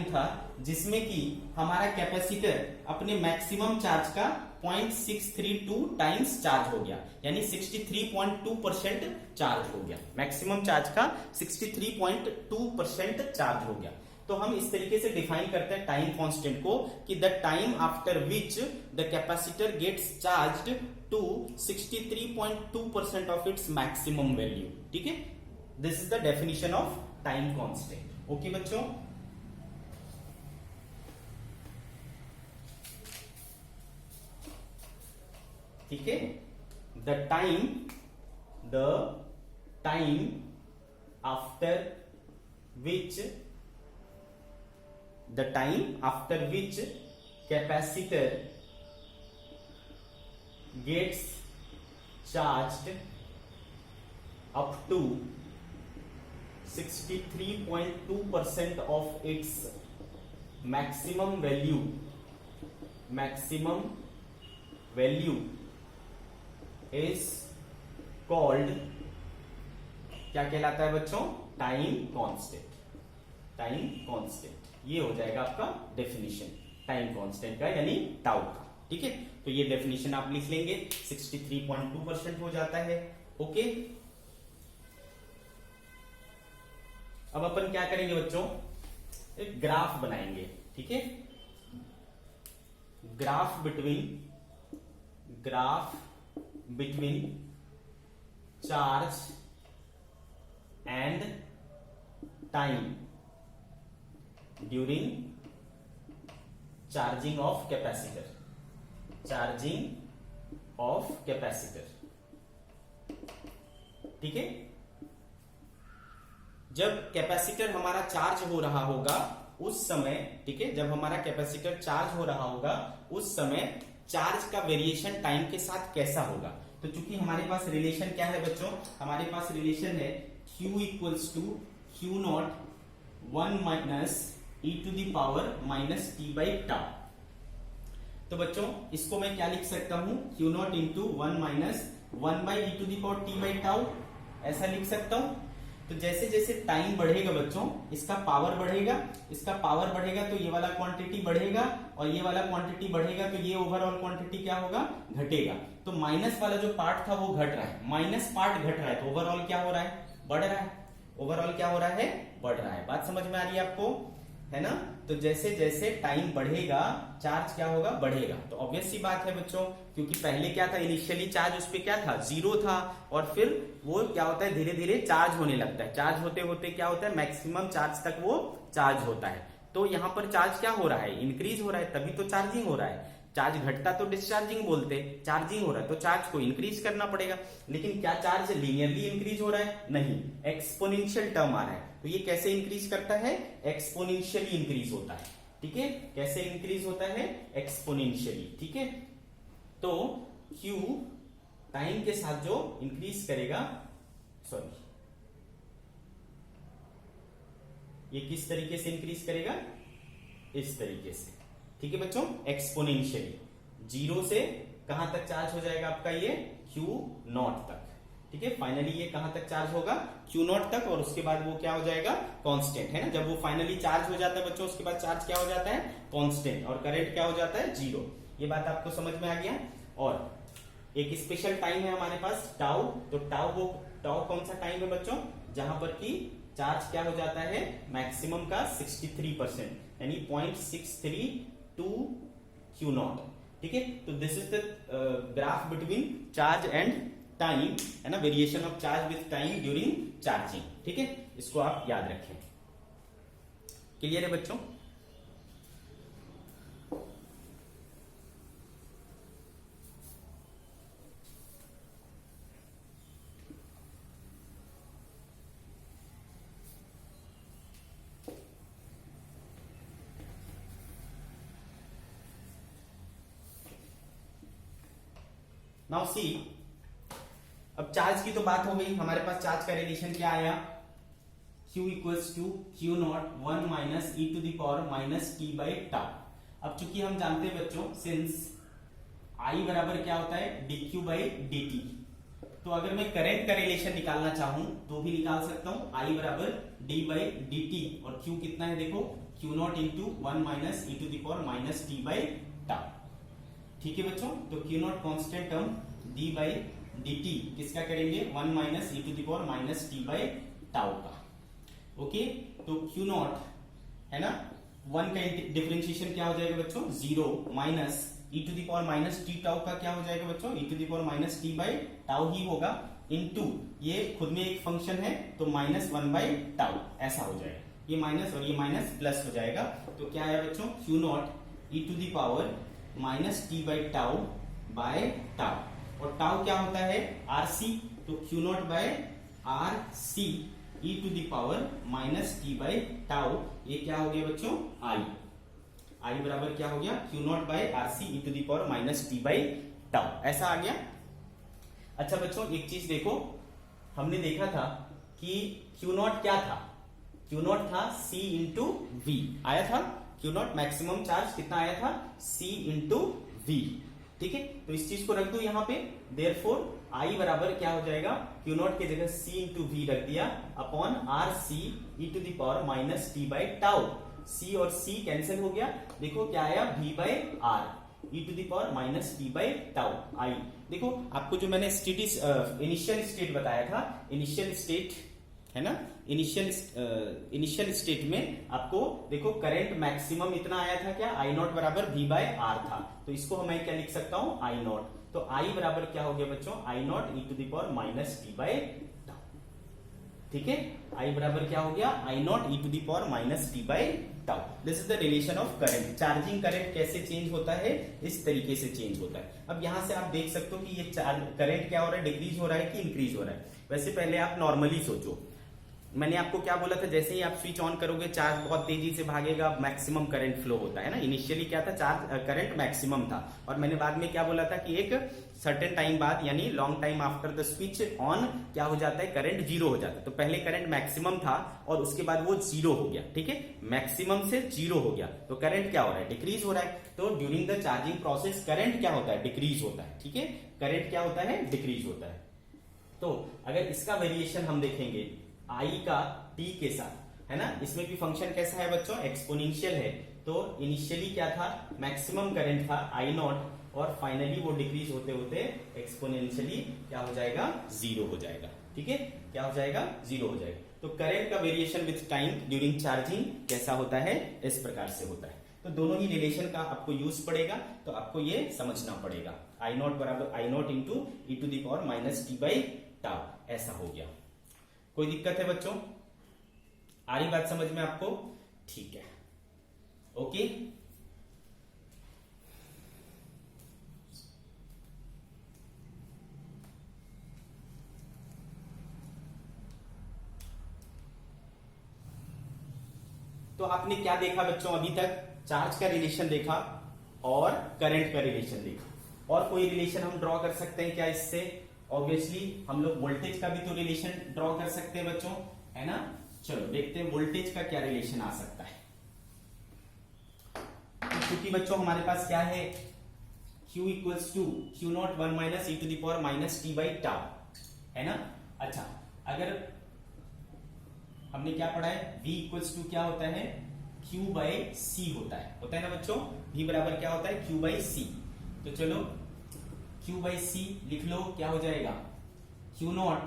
था जिसमें कि हमारा कैपेसिटर अपने मैक्सिमम चार्ज का 0.632 टाइम्स चार्ज हो गया, यानी 63.2% चार्ज हो गया। मैक्सिमम चार्ज का 63.2% चार्ज हो गया। तो हम इस तरीके से डिफाइन करते हैं टाइम कांस्टेंट को कि the time after which the capacitor gets charged to 63.2% of its maximum value, ठीक है। This is the definition of time constant. Okay बच्चों, ठीक है। The time after which capacitor gets charged up to 63.2% of its maximum value is called, क्या कहलाता है बच्चों, time constant. Time constant ये हो जाएगा आपका डेफिनेशन टाइम कांस्टेंट का, यानी टाउ का। ठीक है, तो ये डेफिनेशन आप लिख लेंगे, 63.2% हो जाता है। ओके, अब अपन क्या करेंगे बच्चों, एक ग्राफ बनाएंगे। ठीक है, graph between charge and time during charging of capacitor. ठीक है, जब कैपेसिटर हमारा चार्ज हो रहा होगा उस समय, ठीक है, जब हमारा कैपेसिटर चार्ज हो रहा होगा उस समय चार्ज का वेरिएशन टाइम के साथ कैसा होगा। तो चूंकि हमारे पास रिलेशन क्या है बच्चों, हमारे पास रिलेशन है Q equals to Q0 1 minus e to the power minus T by tau. तो बच्चों इसको मैं क्या लिख सकता हूं, Q0 into 1 minus 1 by E to the power T by tau, ऐसा लिख सकता हूं। तो जैसे जैसे टाइम बढ़ेगा बच्चों, इसका पावर बढ़ेगा, तो ये वाला क्वांटिटी बढ़ेगा, और ये वाला क्वांटिटी बढ़ेगा, तो ये ओवरऑल क्वांटिटी क्या होगा, घटेगा। तो माइनस वाला जो पार्ट था वो घट रहा है, माइनस पार्ट घट रहा है, तो ओवरऑल क्या हो रहा है, बढ़ रहा है। ओवरऑल क्या हो रहा है, बढ़ रहा है। बात समझ में आ रही है आपको, है ना। तो जैसे जैसे टाइम बढ़ेगा चार्ज क्या होगा, बढ़ेगा। तो ऑब्वियस सी बात है बच्चों, क्योंकि पहले क्या था, इनिशियली चार्ज उस पे क्या था, 0 था, और फिर वो क्या होता है, धीरे धीरे चार्ज होने लगता है। चार्ज होते होते क्या होता है, मैक्सिमम चार्ज तक वो चार्ज होता है। तो यहाँ पर चार्ज क्या हो रहा है, इंक्रीज हो रहा है, तभी तो चार्जिंग हो रहा है। चार्ज घटता तो डिस्चार्जिंग बोलते, चार्जिंग हो रहा है तो चार्ज को इंक्रीज करना पड़ेगा। लेकिन क्या चार्ज लीनियरली इंक्रीज हो रहा है, नहीं, एक्सपोनेंशियल टर्म आ रहा है। तो ये कैसे इंक्रीज करता है, एक्सपोनेंशियली इंक्रीज होता है। ठीक है, कैसे इंक्रीज होता है, एक्सपोनेंशियली। ठीक है, तो Q टाइम के साथ जो इंक्रीज करेगा, सॉरी, ये किस तरीके से इंक्रीज करेगा, इस तरीके से। ठीक है बच्चों, एक्सपोनेंशियली, 0 से कहां तक चार्ज हो जाएगा आपका ये, Q0 तक। ठीक है, फाइनली ये कहां तक चार्ज होगा, Q0 तक, और उसके बाद वो क्या हो जाएगा, कांस्टेंट, है ना। जब वो फाइनली चार्ज हो जाता है बच्चों, उसके बाद चार्ज क्या हो जाता है, कांस्टेंट, और करंट क्या हो जाता है, 0। ये बात आपको समझ में आ गया। और एक स्पेशल टाइम है हमारे पास, टाउ। तो टाउ कौन सा टाइम है बच्चों, जहां पर की चार्ज क्या हो जाता है, मैक्सिमम का 63%, यानी 0.632 Q0। ठीक है, तो this is the graph between charge and time, है ना, variation of charge with time during charging. ठीक है, इसको आप याद रखें। क्लियर है बच्चों। नाउ सी, अब चार्ज की तो बात हो गई, हमारे पास चार्ज का रिलेशन क्या आया, Q equals to Q0 1 minus E to the power minus T by tau. अब चूंकि हम जानते हैं बच्चों, सिंस I बराबर क्या होता है, dq बाई dt, तो अगर मैं करंट का रिलेशन निकालना चाहूं तो भी निकाल सकता हूं, I बराबर d बाई dt, और Q कितना है देखो, Q0 into 1 minus E to the power minus T by tau. ठीक है बच्चों, तो Q0 constant term d by dt किसका करेंगे, 1 minus E to the power minus T by tau का। ओके, तो Q0 है ना, 1 का डिफरेंशिएशन क्या हो जाएगा बच्चों, 0 minus E to the power minus t tau का क्या हो जाएगा बच्चों, e to the power minus T by tau ही होगा, इनटू ये खुद में एक फंक्शन है तो माइनस 1 बाई टाउ, ऐसा हो जाएगा। ये माइनस और ये माइनस प्लस हो जाएगा, तो क्या है बच्चों, Q0 E to the power minus T by tau by tau, और टाउ क्या होता है, RC, तो Q0 by RC E to the power minus T by tau, ये क्या हो गया बच्चों, I बराबर क्या हो गया, Q0 by RC E to the power minus T by tau, ऐसा आ गया। अच्छा बच्चों, एक चीज देखो, हमने देखा था कि Q0 क्या था, Q0 था C इंटू V, आया था Q0 मैक्सिमम चार्ज कितना आया था, C इंटू V, ठीक है, तो इस चीज को रख दो यहाँ पे, देयरफॉर आई बराबर क्या हो जाएगा, क्यू नॉट की जगह सी इंटू वी रख दिया upon R C e to the power minus T by tau. C और सी कैंसिल हो गया, देखो क्या आया, V by R e to the power minus T by tau I. देखो आपको जो मैंने इनिशियल स्टेट बताया था, इनिशियल स्टेट है ना, इनिशियल स्टेट में आपको देखो करंट मैक्सिमम इतना आया था, क्या, आई नॉट बराबर वी बाय आर था, तो इसको मैं क्या लिख सकता हूं, आई नॉट। तो आई बराबर क्या हो गया बच्चों, I naught E to the power minus T by tau. ठीक है, आई बराबर क्या हो गया, I naught E to the power minus T by tau. This is the relation of current. Charging current कैसे चेंज होता है, इस तरीके से चेंज होता है। अब यहां से आप देख सकते हो कि ये करंट क्या हो रहा है, डिक्रीज हो रहा है कि इंक्रीज हो रहा है। वैसे पहले आप नॉर्मली सोचो, मैंने आपको क्या बोला था, जैसे ही आप स्विच ऑन करोगे चार्ज बहुत तेजी से भागेगा, मैक्सिमम करंट फ्लो होता है ना। इनिशियली क्या था, चार्ज करंट मैक्सिमम था, और मैंने बाद में क्या बोला था कि एक सर्टेन टाइम बाद यानी long time after the switch on क्या हो जाता है, करंट जीरो हो जाता है। तो पहले करंट मैक्सिमम था और उसके बाद वो जीरो हो गया। ठीक है, मैक्सिमम से जीरो हो गया, तो करंट क्या हो रहा है, डिक्रीज हो रहा है। तो during the charging process current क्या होता है, डिक्रीज होता है। ठीक है, करंट क्या होता है, डिक्रीज होता है। तो अगर इसका वेरिएशन हम देखेंगे आई का टी के साथ, है ना, इसमें भी फंक्शन कैसा है बच्चों, एक्सपोनेंशियल है। तो इनिशियली क्या था, मैक्सिमम करंट था आई नॉट, और फाइनली वो डिक्रीज होते होते एक्सपोनेंशियली क्या हो जाएगा, जीरो हो जाएगा। ठीक है, क्या हो जाएगा, जीरो हो जाएगा। तो करंट का variation with time during charging कैसा होता है, इस प्रकार से होता है। तो दोनों ही रिलेशन का आपको यूज पड़ेगा, तो आपको ये समझना पड़ेगा। आई नॉट बराबर I naught into E to the power minus T by tau, ऐसा हो गया। कोई दिक्कत है बच्चों, आ रही बात समझ में आपको, ठीक है, ओके। तो आपने क्या देखा बच्चों अभी तक, चार्ज का रिलेशन देखा और करंट का रिलेशन देखा। और कोई रिलेशन हम ड्रॉ कर सकते हैं क्या इससे, ऑब्वियसली हम लोग वोल्टेज का भी तो रिलेशन ड्रॉ कर सकते हैं बच्चों, है ना। चलो देखते हैं वोल्टेज का क्या रिलेशन आ सकता है। तो क्योंकि बच्चों हमारे पास क्या है, Q equals to Q not one minus E to the power minus T by tau, है ना। अच्छा, अगर हमने क्या पढ़ा है, V इक्वल्स टू क्या होता है, Q बाई सी होता है ना बच्चों। V बराबर क्या होता है, Q बाई सी। तो चलो Q बाई सी लिख लो, क्या हो जाएगा, Q नॉट,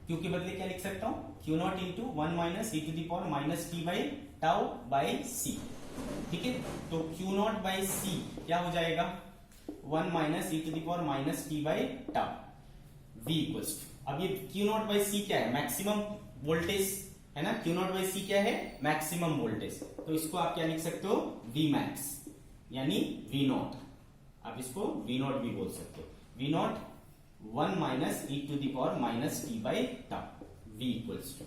Q के बदले क्या लिख सकता हूं, Q not into one minus E to the power minus T by tau by C. ठीक है, तो Q नॉट बाई सी क्या हो जाएगा, one minus E to the power minus T by tau. V equals to, अब ये Q not by सी क्या है, मैक्सिमम वोल्टेज, है ना। Q नॉट बाई सी क्या है, मैक्सिमम वोल्टेज। तो इसको आप क्या लिख सकते हो, V मैक्स यानी V नॉट, आप इसको V नॉट भी बोल सकते हो। V not one minus E to the power minus T by tau, V equals to.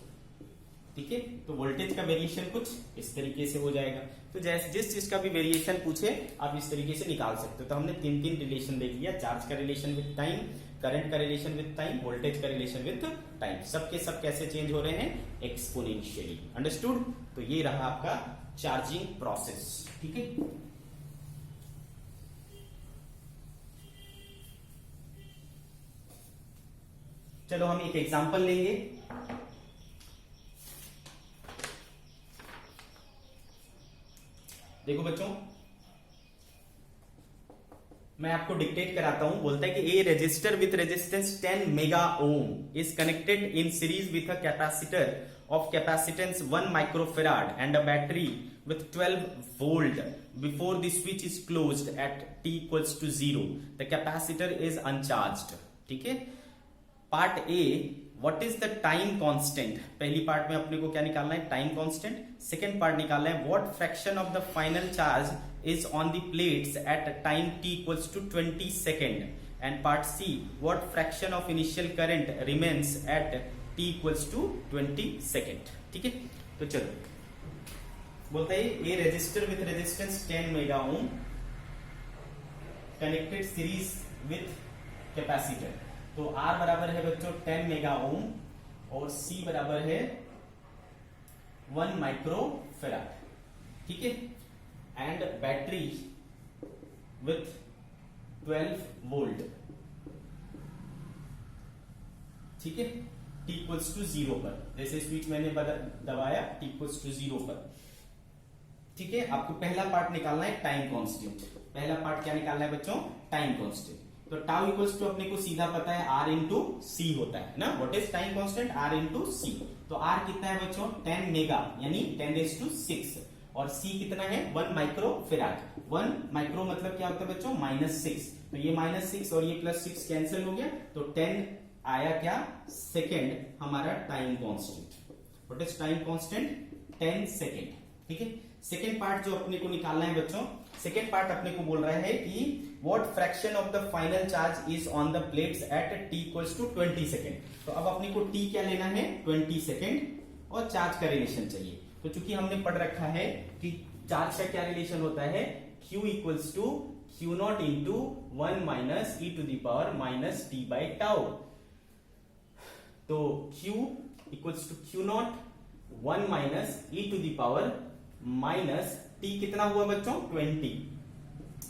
ठीक है, तो वोल्टेज का वेरिएशन कुछ इस तरीके से हो जाएगा। तो जैसे जिस चीज का भी वेरिएशन पूछे आप इस तरीके से निकाल सकते हो। तो हमने तीन तीन रिलेशन देख लिया, चार्ज का रिलेशन विद टाइम, करंट का रिलेशन विद टाइम, वोल्टेज का रिलेशन विद टाइम। सबके सब कैसे चेंज हो रहे हैं, एक्सपोनेंशियली। अंडरस्टूड। तो ये रहा आपका चार्जिंग प्रोसेस। ठीक है, चलो हम एक एग्जांपल लेंगे। देखो बच्चों, मैं आपको डिक्टेट कराता हूं। बोलता है कि a resistor with resistance 10 mega ohm is connected in series with a capacitor of capacitance 1 microfarad and a battery with 12 volt. Before the switch is closed at t equals to 0, the capacitor is uncharged. ठीक है, part A, what is the time constant. पहली part में अपने को क्या निकालना है, time constant. Second part निकालना है what fraction of the final charge is on the plates at time t equals to 20 second. And part C, what fraction of initial current remains at t equals to 20 second. ठीक है, तो चलो बोलता है a resistor with resistance 10 mega ohm connected series with capacitor. तो R बराबर है बच्चों 10 मेगा ओम और C बराबर है 1 माइक्रो फेराड। ठीक है, एंड बैटरी विथ 12 वोल्ट, ठीक है, t इक्वल्स टू 0 पर, जैसे स्विच मैंने दबाया t इक्वल्स टू 0 पर, ठीक है। आपको पहला पार्ट निकालना है टाइम कांस्टेंट। पहला पार्ट क्या निकालना है बच्चों? Time constant. तो टाउ इक्वल्स टू अपने को सीधा पता है R इंटू सी होता है ना। What is time constant? R into C. तो R कितना है बच्चों? 10 मेगा यानी 10⁻⁶, और C कितना है? 1 माइक्रो फेराड। 1 माइक्रो मतलब क्या होता है बच्चों? -6। तो ये -6 और ये +6 कैंसिल हो गया, तो 10 आया क्या? सेकेंड हमारा time constant. What is time constant? 10 second, ठीक है। सेकेंड पार्ट जो अपने को निकालना है बच्चों, सेकेंड पार्ट अपने को बोल रहा है कि what fraction of the final charge is on the plates at t equals to 20 second. तो अब अपने को t क्या लेना है? 20 सेकेंड, और चार्ज का रिलेशन चाहिए। तो चूंकि हमने पढ़ रखा है कि चार्ज का क्या रिलेशन होता है, q equals to Q0 into 1 minus e to the power minus t by tau. तो q equals to Q0 1 minus e to the power minus t कितना हुआ बच्चों? 20,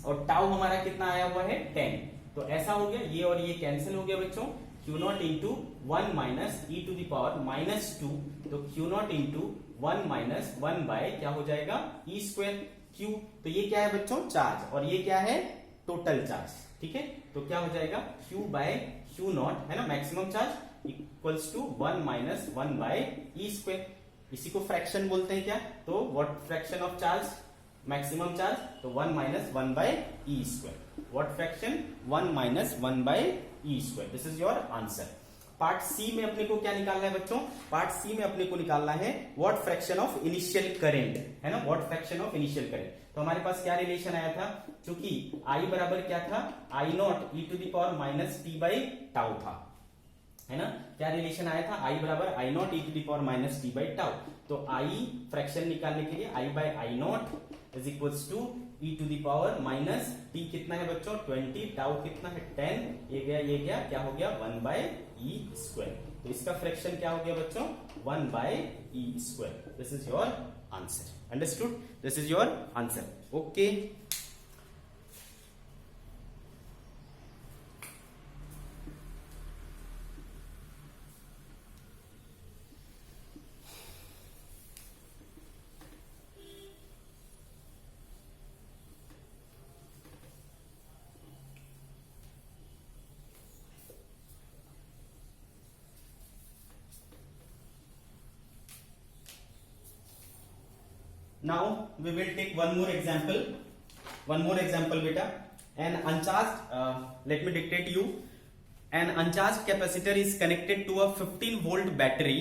और टाउ हमारा कितना आया हुआ है? 10। तो ऐसा हो गया, ये और ये कैंसिल हो गया बच्चों। Q0 into 1 minus e to the power -2, तो Q0 इंटू 1 माइनस 1 बाय क्या हो जाएगा? e square q। तो ये क्या है बच्चों? चार्ज, और ये क्या है? टोटल चार्ज, ठीक है। तो क्या हो जाएगा? q बाय Q0 है ना, maximum charge, equals to 1 minus 1 by e square. इसी को फ्रैक्शन बोलते हैं क्या? तो what fraction of charge? Maximum charge, तो 1 minus 1 by E square. What fraction? 1 minus 1 by E square. This is your answer. Part C में अपने को क्या निकालना है बच्चों? पार्ट सी में अपने को निकालना है what fraction of initial current, है ना, what fraction of initial current. तो हमारे पास क्या रिलेशन आया था? क्योंकि आई बराबर क्या था? I0 e to the power minus T by tau था, है ना। क्या रिलेशन आया था? I बराबर I0 e to the power minus T by tau. तो I फ्रैक्शन निकालने के लिए I by I0 is equals to e to the power minus t कितना है बच्चों? 20, टाउ कितना है? 10, ये गया, क्या हो गया? 1 बाय e स्क्वायर। तो इसका फ्रैक्शन क्या हो गया बच्चों? 1 by e square. This is your answer. Understood? This is your answer. Okay, now we will take one more example beta. An uncharged let me dictate you. An uncharged capacitor is connected to a 15 volt battery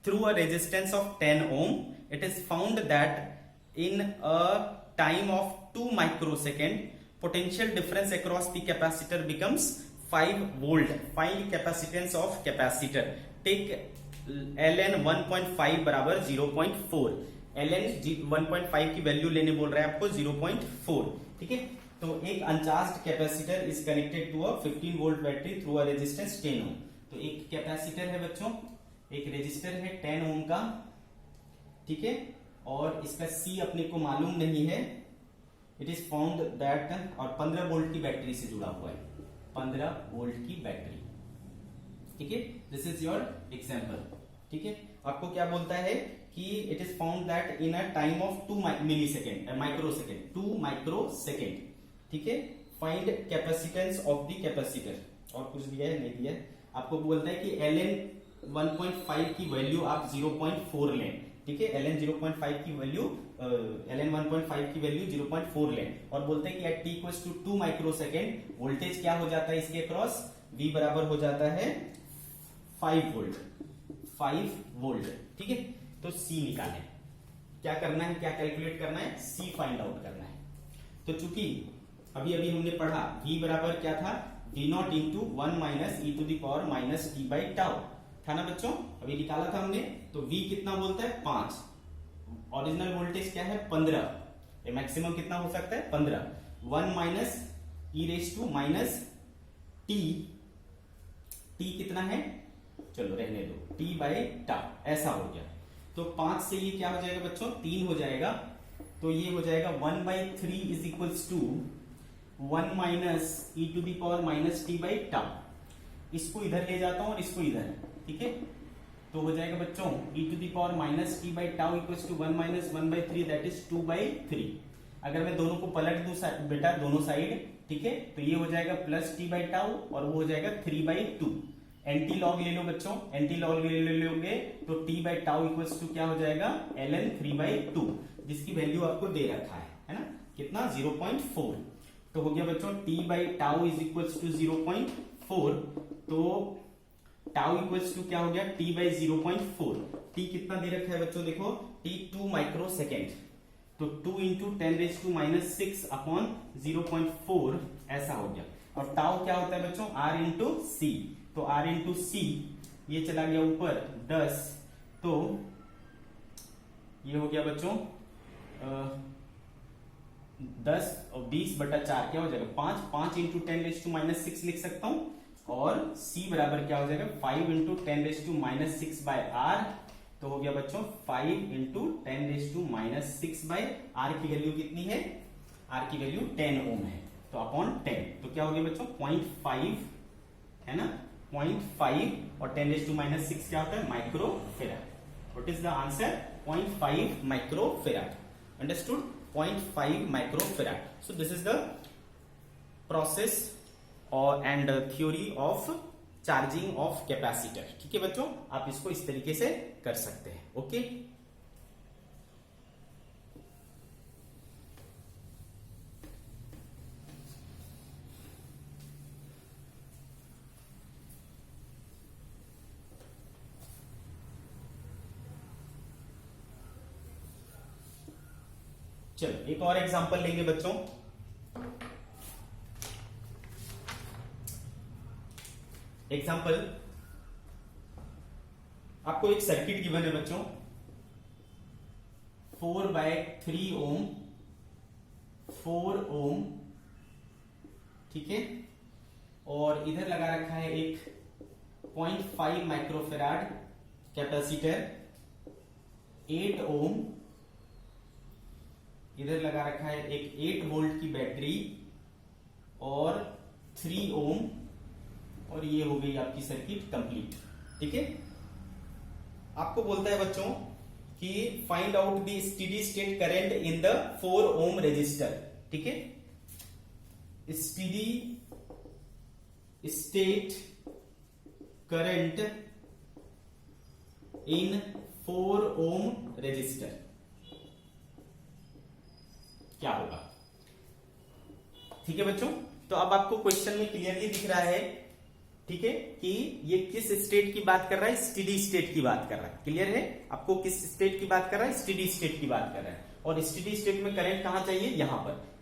through a resistance of 10 ohm. It is found that in a time of 2 microsecond potential difference across the capacitor becomes 5 volt. Find capacitance of capacitor. Take ln 1.5 बराबर 0.4। ln 1.5 की value लेने बोल रहा है आपको 0.4, ठीक है। तो एक uncharged capacitor is connected to a 15 volt battery through a resistance 10 ohm. तो एक कैपेसिटर है बच्चों, एक रेजिस्टर है 10 ओम का, ठीक है, और इसका C अपने को मालूम नहीं है। इट इज फाउंड दैट, और 15 वोल्ट की बैटरी से जुड़ा हुआ है, 15 वोल्ट की बैटरी, ठीक है। दिस इज योर एग्जाम्पल, ठीक है। आपको क्या बोलता है कि it is found that in a time of 2 millisecond, microsecond, 2 microsecond, ठीक है। Find capacitance of the capacitor, और कुछ दिया है नहीं दिया है। आपको बोलता है कि ln 1.5 की वैल्यू आप 0.4 लें, ठीक है। ln 0.5 की वैल्यू ln 1.5 की वैल्यू 0.4 लें, और बोलते हैं कि at t equals to 2 microsecond voltage क्या हो जाता है इसके अक्रॉस? V बराबर हो जाता है 5 वोल्ट, ठीक है। तो C निकालें, क्या करना है, क्या कैलकुलेट करना है? C फाइंड आउट करना है। तो चूंकि अभी हमने पढ़ा V बराबर क्या था? V0 into 1 minus e to the power minus T by tau था ना बच्चों, अभी निकाला था हमने। तो V कितना बोलता है? 5। ओरिजिनल वोल्टेज क्या है? 15। मैक्सिमम कितना हो सकता है? 15। 1 minus E raise to minus T, T कितना है? चलो रहने दो, टी बाई टाउ, ऐसा हो गया। तो 5 से ये क्या हो जाएगा बच्चों? 3 हो जाएगा। तो ये हो जाएगा 1/3 is equals to 1 minus E to the power minus T by tau. इसको इधर ले जाता हूं और इसको इधर, ठीक है। तो हो जाएगा बच्चों e to the power minus T by tau equals to 1 minus 1 by 3 that is 2 by 3। अगर मैं दोनों को पलट दूं बेटा दोनों साइड, ठीक है, तो ये हो जाएगा प्लस टी बाई टाउ और वो हो जाएगा 3 बाई 2। एंटी लॉग ले लो बच्चों, एंटी लॉग ले लोगे तो T by tau equals to क्या हो जाएगा ln 3 बाई 2, जिसकी वैल्यू आपको दे रखा है ना, कितना 0.4। तो हो गया बच्चों T by tau is equals to 0.4। तो टाउ इक्वल्स टू क्या हो गया टी बाई 0.4। टी कितना दे रखा है बच्चों, देखो टी 2 माइक्रो सेकेंड, तो 2 इंटू 10⁻⁶ अपॉन 0.4 ऐसा हो गया। और टाउ क्या होता है बच्चों आर इंटू सी, तो आर इंटू सी ये चला गया ऊपर 10, तो ये हो गया बच्चों 10 और 20/4 क्या हो जाएगा 5 इंटू 10⁻⁻6 लिख सकता हूं। और c बराबर क्या हो जाएगा 5 इंटू 10⁻⁻6 बाय आर। तो हो गया बच्चों 5 इंटू 10⁻⁻6 बाय आर की वैल्यू कितनी है, आर की वैल्यू 10 ओम है, तो अपॉन 10, तो क्या हो गया बच्चों 0.5 है ना, 0.5 और 10⁻⁻6 क्या होता है microfarad. What is the answer 0.5 microfarad. Understood 0.5 microfarad. So this is the process और and theory of charging of capacitor. ठीक है बच्चों, आप इसको इस तरीके से कर सकते हैं। ओके, चलो एक और एग्जांपल लेंगे बच्चों। एग्जांपल, आपको एक सर्किट गिवन है बच्चों 4/3 ओम, 4 ओम, ठीक है, और इधर लगा रखा है एक 0.5 माइक्रोफेराड कैपेसिटर, 8 ओम, इधर लगा रखा है एक 8 वोल्ट की बैटरी और 3 ओम, और ये हो गई आपकी सर्किट कंप्लीट। ठीक है, आपको बोलता है बच्चों कि find out the steady state current in the 4 ohm resistor. ठीक है, steady state current in 4 ohm resistor क्या होगा। ठीक है बच्चों, तो अब आपको क्वेश्चन में क्लियरली दिख रहा है, ठीक है, कि ये किस स्टेट की बात कर रहा है, स्टेडी स्टेट की बात कर रहा है। क्लियर है आपको किस स्टेट की बात कर रहा है, स्टेडी स्टेट की बात कर रहा है। और स्टेडी स्टेट में करंट कहां चाहिए,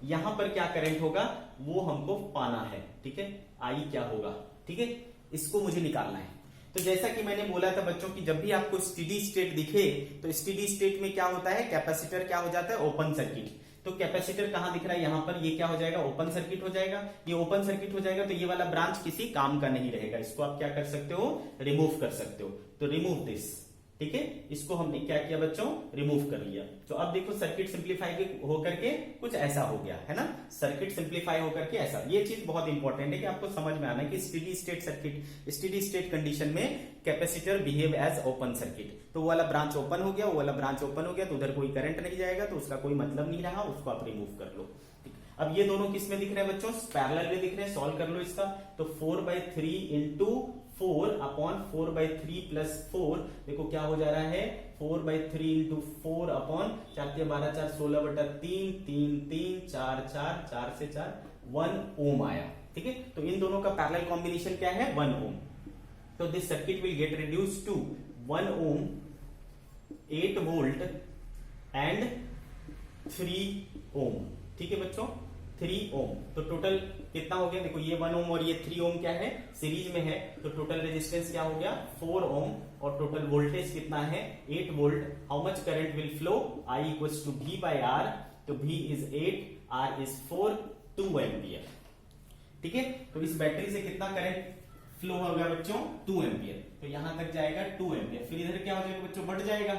यहां पर क्या करंट होगा वो हमको पाना है। ठीक है, आई क्या होगा, ठीक है, इसको मुझे निकालना है। तो जैसा कि मैंने बोला था बच्चों कि जब भी आपको स्टेडी स्टेट दिखे तो स्टेडी स्टेट में क्या होता है, कैपेसिटर क्या हो जाता है, ओपन सर्किट। तो कैपेसिटर कहां दिख रहा है, यहां पर, ये क्या हो जाएगा, ओपन सर्किट हो जाएगा। ये ओपन सर्किट हो जाएगा तो ये वाला ब्रांच किसी काम का नहीं रहेगा, इसको आप क्या कर सकते हो, रिमूव कर सकते हो। तो रिमूव दिस, ठीक है, इसको हमने क्या किया बच्चों, रिमूव कर लिया। तो अब देखो सर्किट सिंप्लीफाई होकर के कुछ ऐसा हो गया है ना, सर्किट सिंप्लीफाई होकर के ऐसा। ये चीज बहुत इंपॉर्टेंट है कि आपको समझ में आना है कि steady state circuit, steady state condition में capacitor behave as open circuit. तो वो वाला ब्रांच ओपन हो गया, वो वाला ब्रांच ओपन हो गया, तो उधर कोई करंट नहीं जाएगा, तो उसका कोई मतलब नहीं रहा, उसको आप रिमूव कर लो। अब ये दोनों किस में दिख रहे हैं बच्चों, पैरेलल में दिख रहे हैं। सॉल्व कर लो इसका। तो 4/3 इंटू 4 अपॉन 4/3 प्लस 4, देखो क्या हो जा रहा है, 4/3 इंटू 4 अपॉन 4 के 12 4 16/3 3 3 4 4 4 से 4 1 ओम आया। ठीक है, तो इन दोनों का पैरेलल कॉम्बिनेशन क्या है, 1 ओम। तो this circuit will get reduce to 1 ohm, 8 volt and 3 ohm. ठीक है बच्चों, 3 ओम। तो टोटल कितना हो गया, देखो ये 1 ओम और ये 3 ओम क्या है, सीरीज में है, तो टोटल रेजिस्टेंस क्या हो गया 4 ओम, और टोटल वोल्टेज कितना है 8 volt. How much current will flow, I equals to V by R। तो V is 8, R is 4, 2 ampere. ठीक है, तो इस बैटरी से कितना करंट फ्लो होगा बच्चों, 2 एम्पियर। तो यहां तक जाएगा 2 एम्पियर। फिर इधर क्या हो जाएगा बच्चों, बढ़ जाएगा।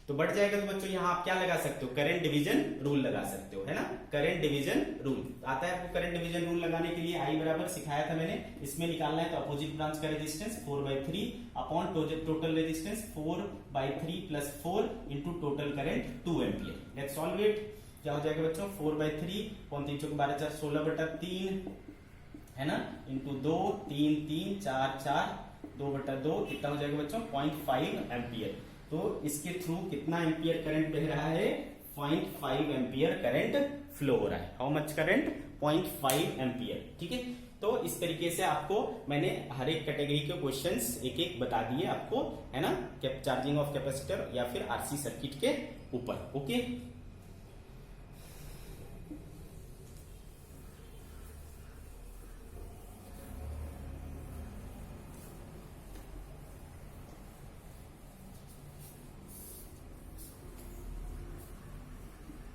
तो बढ़ जाएगा तो बच्चों यहाँ आप क्या लगा सकते हो, करंट डिवीजन रूल लगा सकते हो, है ना, करंट डिवीजन रूल आता है आपको। करंट डिवीजन रूल लगाने के लिए आई बराबर सिखाया था मैंने, इसमें निकालना है तो अपोजिट ब्रांच का resistance 4/3 upon total resistance 4/3 plus 4 into total current 2 ampere. Let's solve it. क्या हो जाएगा बच्चों, 4/3 पौन 3 चौक 12 4 16/3 है ना, इंटू 2 3 3 4 4 2/2 कितना हो जाएगा बच्चों, 0.5 एम्पियर। तो इसके थ्रू कितना एम्पियर करंट बह रहा है, 0.5 एम्पियर करंट फ्लो हो रहा है। How much current, 0.5 ampere. ठीक है, तो इस तरीके से आपको मैंने हर एक कैटेगरी के क्वेश्चंस एक एक बता दिए आपको, है ना, चार्जिंग ऑफ कैपेसिटर या फिर आरसी सर्किट के ऊपर। ओके,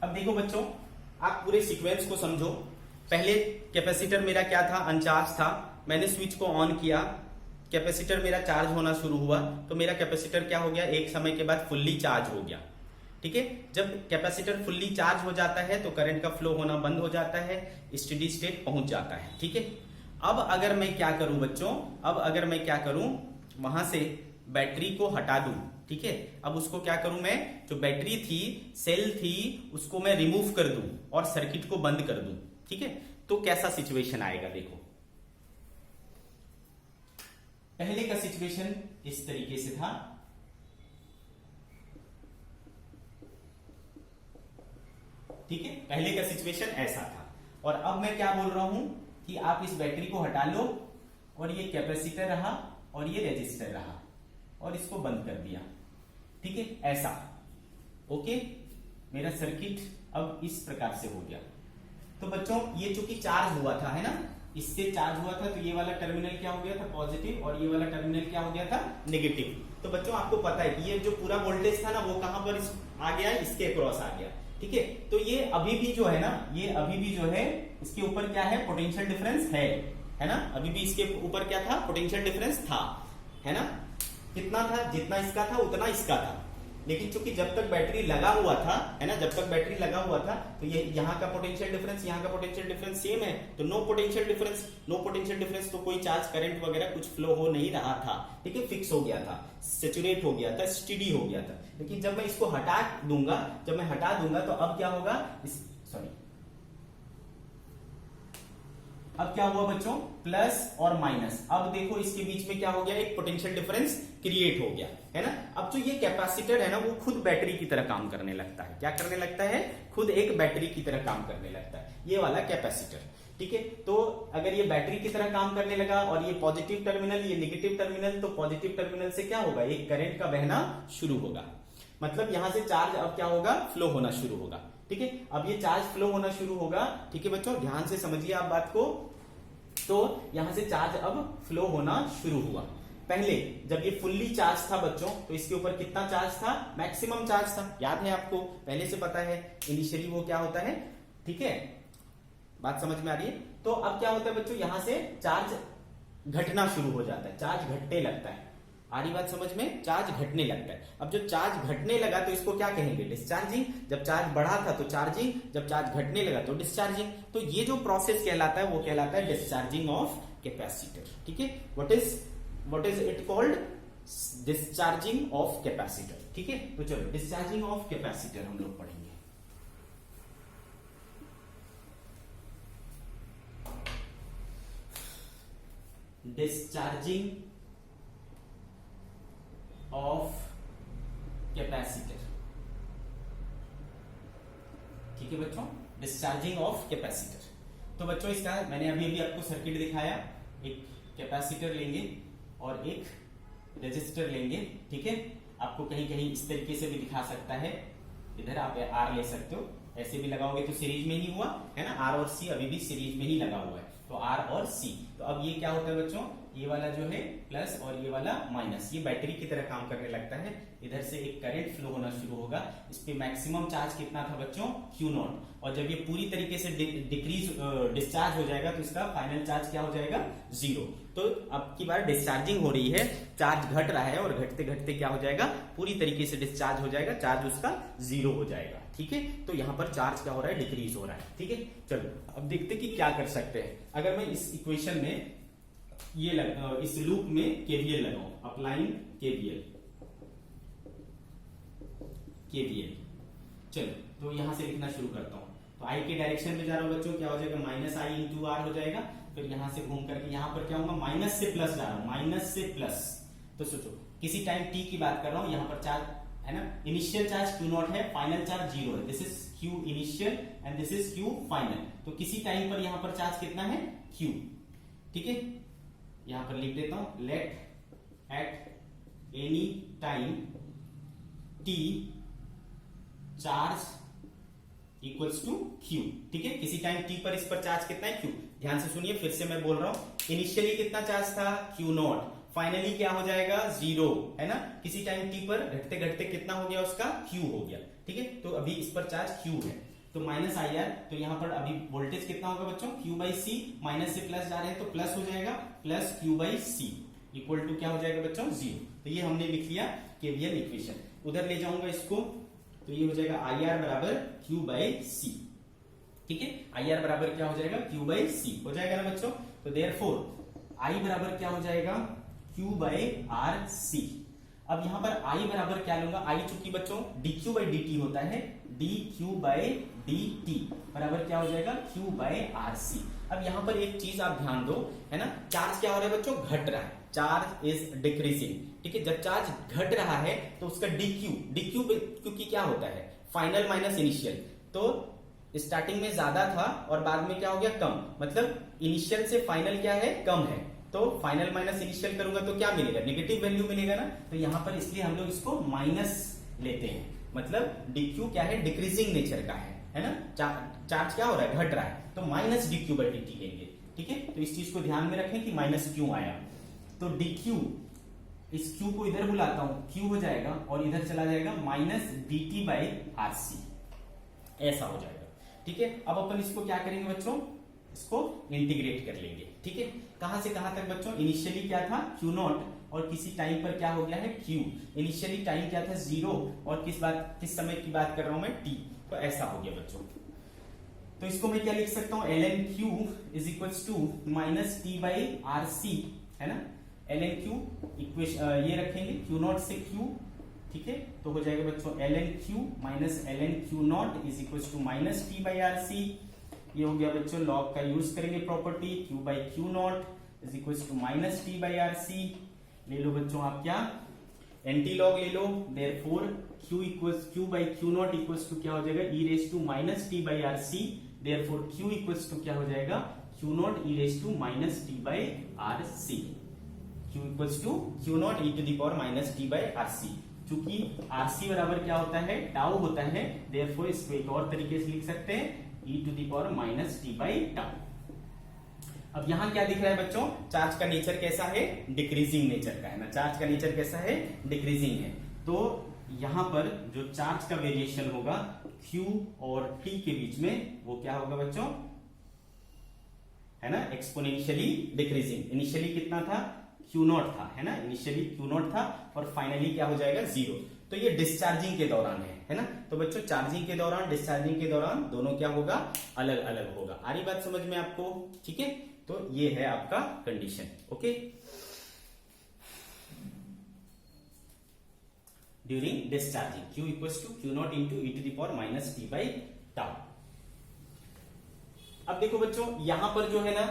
अब देखो बच्चों, आप पूरे सीक्वेंस को समझो। पहले कैपेसिटर मेरा क्या था, अनचार्ज था, मैंने स्विच को ऑन किया, कैपेसिटर मेरा चार्ज होना शुरू हुआ, तो मेरा कैपेसिटर क्या हो गया, एक समय के बाद फुल्ली चार्ज हो गया। ठीक है, जब कैपेसिटर फुल्ली चार्ज हो जाता है तो करंट का फ्लो होना बंद हो जाता है, स्टेडी स्टेट पहुंच जाता है। ठीक है, अब अगर मैं क्या करूं बच्चों, अब अगर मैं क्या करूं, वहां से बैटरी को हटा दूं। ठीक है, अब उसको क्या करूं मैं, जो बैटरी थी, सेल थी, उसको मैं रिमूव कर दूं और सर्किट को बंद कर दूं। ठीक है, तो कैसा सिचुएशन आएगा देखो। पहले का सिचुएशन इस तरीके से था, ठीक है, पहले का सिचुएशन ऐसा था। और अब मैं क्या बोल रहा हूं कि आप इस बैटरी को हटा लो और ये कैपेसिटर रहा और ये रेजिस्टर रहा और इसको बंद कर दिया। ठीक है, ऐसा। ओके, मेरा सर्किट अब इस प्रकार से हो गया। तो बच्चों ये चूंकि चार्ज हुआ था, है ना, इससे चार्ज हुआ था, तो ये वाला टर्मिनल क्या हो गया था, पॉजिटिव, और ये वाला टर्मिनल क्या हो गया था, नेगेटिव। तो बच्चों आपको पता है कि ये जो पूरा वोल्टेज था ना, वो कहां पर आ गया, इसके अक्रॉस आ गया। ठीक है, तो ये अभी भी जो है ना, ये अभी भी जो है, इसके ऊपर क्या है, पोटेंशियल डिफरेंस है ना, अभी भी इसके ऊपर क्या था, पोटेंशियल डिफरेंस था, है ना, कितना था, जितना इसका था उतना इसका था। लेकिन चूंकि जब तक बैटरी लगा हुआ था, है ना, जब तक बैटरी लगा हुआ था, तो ये यहाँ का पोटेंशियल डिफरेंस, यहाँ का पोटेंशियल डिफरेंस सेम है, तो no potential difference, no potential difference, तो कोई चार्ज करंट वगैरह कुछ फ्लो हो नहीं रहा था। ठीक है, फिक्स हो गया था, सेचुरेट हो गया था, स्टेडी हो गया था। लेकिन जब मैं इसको हटा दूंगा, जब मैं हटा दूंगा, तो अब क्या होगा, अब क्या हुआ बच्चों, प्लस और माइनस। अब देखो इसके बीच में क्या हो गया, एक पोटेंशियल डिफरेंस क्रिएट हो गया, है ना। अब जो ये कैपेसिटर है ना, वो खुद बैटरी की तरह काम करने लगता है। क्या करने लगता है, खुद एक बैटरी की तरह काम करने लगता है, ये वाला कैपेसिटर। ठीक है, तो अगर ये बैटरी की तरह काम करने लगा और ये पॉजिटिव टर्मिनल, ये नेगेटिव टर्मिनल, तो पॉजिटिव टर्मिनल से क्या होगा, एक करंट का बहना शुरू होगा। मतलब यहां से चार्ज अब क्या होगा, फ्लो होना शुरू होगा। ठीक है, अब ये चार्ज फ्लो होना शुरू होगा। ठीक है बच्चों, ध्यान से समझिए आप बात को। तो यहां से चार्ज अब फ्लो होना शुरू हुआ। पहले जब ये फुल्ली चार्ज था बच्चों, तो इसके ऊपर कितना चार्ज था, मैक्सिमम चार्ज था, याद है आपको, पहले से पता है, इनिशियली वो क्या होता है। ठीक है, बात समझ में आ रही है। तो अब क्या होता है बच्चों, यहां से चार्ज घटना शुरू हो जाता है, चार्ज घटने लगता है। आ रही बात समझ में, चार्ज घटने लगता है। अब जो चार्ज घटने लगा तो इसको क्या कहेंगे, डिस्चार्जिंग। जब चार्ज बढ़ा था तो चार्जिंग, जब चार्ज घटने लगा तो डिस्चार्जिंग। तो ये जो प्रोसेस कहलाता है वो कहलाता है डिस्चार्जिंग ऑफ कैपेसिटर। ठीक है, what is it called, discharging of capacitor. ठीक है, तो चलो डिस्चार्जिंग ऑफ कैपेसिटर हम लोग पढ़ेंगे। Discharging of capacitor. ठीक है बच्चों, डिस्चार्जिंग ऑफ कैपेसिटर। तो बच्चों इसका मैंने अभी अभी आपको सर्किट दिखाया, एक कैपेसिटर लेंगे और एक रेजिस्टर लेंगे। ठीक है, आपको कहीं कहीं इस तरीके से भी दिखा सकता है, इधर आप आर ले सकते हो, ऐसे भी लगाओगे तो सीरीज में ही हुआ, है ना, आर और सी अभी भी सीरीज में ही लगा हुआ है। तो आर और सी। तो अब ये क्या होता है बच्चों, ये वाला जो है प्लस और ये वाला माइनस, ये बैटरी की तरह काम करने लगता है। इधर से एक करंट फ्लो होना शुरू होगा। इस पे मैक्सिमम चार्ज कितना था बच्चों, Q नॉट, और जब ये पूरी तरीके से डिस्चार्ज हो जाएगा तो इसका फाइनल चार्ज क्या हो जाएगा, 0। तो अब की बार डिस्चार्जिंग हो रही है, चार्ज घट रहा है और घटते घटते क्या हो जाएगा, पूरी तरीके से डिस्चार्ज हो जाएगा, चार्ज उसका 0 हो जाएगा। ठीक है, तो यहां पर चार्ज क्या हो रहा है, डिक्रीज हो रहा है। ठीक है, चलो अब देखते कि क्या कर सकते हैं। अगर मैं इस इक्वेशन में इस लूप में केवीएल लगाऊं, अप्लाइंग केवीएल, चलो तो यहां से लिखना शुरू करता हूं। तो आई के डायरेक्शन में जा रहा हूं बच्चों, क्या हो जाएगा, माइनस आई इंटू आर हो जाएगा। फिर यहां से घूम करके यहां पर क्या होगा, माइनस से प्लस जा रहा हूं, माइनस से प्लस। तो सोचो किसी टाइम टी की बात कर रहा हूं, यहां पर चार्ज है ना, इनिशियल चार्ज Q नॉट है, फाइनल चार्ज 0 है। This is Q initial and this is Q final. तो किसी टाइम पर यहां पर चार्ज कितना है, Q। ठीक है, यहां पर लिख देता हूं, let at any time t charge equals to Q। ठीक है, किसी टाइम t पर इस पर चार्ज कितना है, Q। ध्यान से सुनिए, फिर से मैं बोल रहा हूं, इनिशियली कितना चार्ज था, Q नॉट, फाइनली क्या हो जाएगा, 0, है ना। किसी टाइम t पर घटते घटते कितना हो गया उसका, Q हो गया। ठीक है, तो अभी इस पर चार्ज Q है, तो माइनस आई आर। तो यहां पर अभी वोल्टेज कितना होगा बच्चों, Q बाई सी, माइनस से प्लस जा रहे हैं तो प्लस हो जाएगा, plus Q by C equal to क्या हो जाएगा बच्चों, 0। तो ये हमने लिख लिया केवीएल इक्वेशन। उधर ले जाऊंगा इसको, तो ये हो जाएगा आई आर बराबर Q बाई सी। ठीक है, आई आर बराबर क्या हो जाएगा, Q बाई सी हो जाएगा ना बच्चों। तो देयरफॉर आई बराबर क्या हो जाएगा, Q बाई आर सी। अब यहां पर I बराबर क्या लूंगा, I चूंकि बच्चों dq बाई dt होता है, dq बाई dt बराबर क्या हो जाएगा, Q बाई आर सी। अब यहां पर एक चीज आप ध्यान दो, है ना, चार्ज क्या हो रहा है बच्चों, घट रहा है, चार्ज इज डिक्रीजिंग। ठीक है, जब चार्ज घट रहा है तो उसका dq क्योंकि क्या होता है, फाइनल माइनस इनिशियल। तो स्टार्टिंग में ज्यादा था और बाद में क्या हो गया, कम, मतलब इनिशियल से फाइनल क्या है, कम है। तो फाइनल माइनस इनिशियल करूंगा तो क्या मिलेगा, नेगेटिव वैल्यू मिलेगा ना। तो यहां पर इसलिए हम लोग इसको माइनस लेते हैं, मतलब dq क्या है, डिक्रीजिंग नेचर का है ना। चार्ज क्या हो रहा है, घट रहा है, तो माइनस dq बाई dt लेंगे। ठीक है, तो इस चीज को ध्यान में रखें कि माइनस क्यों आया। तो dq, इस q को इधर बुलाता हूं, q हो जाएगा और इधर चला जाएगा minus dt by R C, ऐसा हो जाएगा। ठीक है, अब अपन इसको क्या करेंगे बच्चों, इसको इंटीग्रेट कर लेंगे। ठीक है, कहां से कहां तक बच्चों, इनिशियली क्या था, Q नॉट, और किसी टाइम पर क्या हो गया है, Q। इनिशियली टाइम क्या था, 0, और किस समय की बात कर रहा हूं मैं, T। तो ऐसा हो गया बच्चों। तो इसको मैं क्या लिख सकता हूं, ln Q is equals to minus T by R C, है ना। ln Q इक्वेशन ये रखेंगे, Q नॉट से Q। ठीक है, तो हो जाएगा बच्चों ln Q minus ln Q nought is equals to minus T by R C. ये हो गया बच्चों, लॉग का यूज करेंगे property, Q by Q nought is equals to minus T by R C. ले लो बच्चों आप क्या, एंटी लॉग ले लो, therefore Q by Q nought equals to क्या हो जाएगा, e raise to minus T by R C. Therefore Q equals to क्या हो जाएगा, Q not e raise to minus T by R C. Q equals to Q not E to the power minus T by R C. चूंकि RC बराबर क्या होता है, tau होता है, देयरफॉर इसको एक और तरीके से लिख सकते हैं, e to the power minus T by tau. अब यहां क्या दिख रहा है बच्चों, चार्ज का नेचर कैसा है, डिक्रीजिंग नेचर का है ना। चार्ज का नेचर कैसा है, डिक्रीजिंग है। तो यहां पर जो चार्ज का वेरिएशन होगा Q और T के बीच में, वो क्या होगा बच्चों, है ना, एक्सपोनेंशियली डिक्रीजिंग। इनिशियली कितना था, Q नॉट था, है ना, इनिशियली Q नॉट था और फाइनली क्या हो जाएगा, 0। तो ये डिस्चार्जिंग के दौरान है ना। तो बच्चों चार्जिंग के दौरान, डिस्चार्जिंग के दौरान दोनों क्या होगा, अलग अलग होगा। आ रही बात समझ में आपको, ठीक है। तो ये है आपका condition, okay. During discharging Q equals to Q not into E to the power minus T by tau. अब देखो बच्चों, यहां पर जो है ना,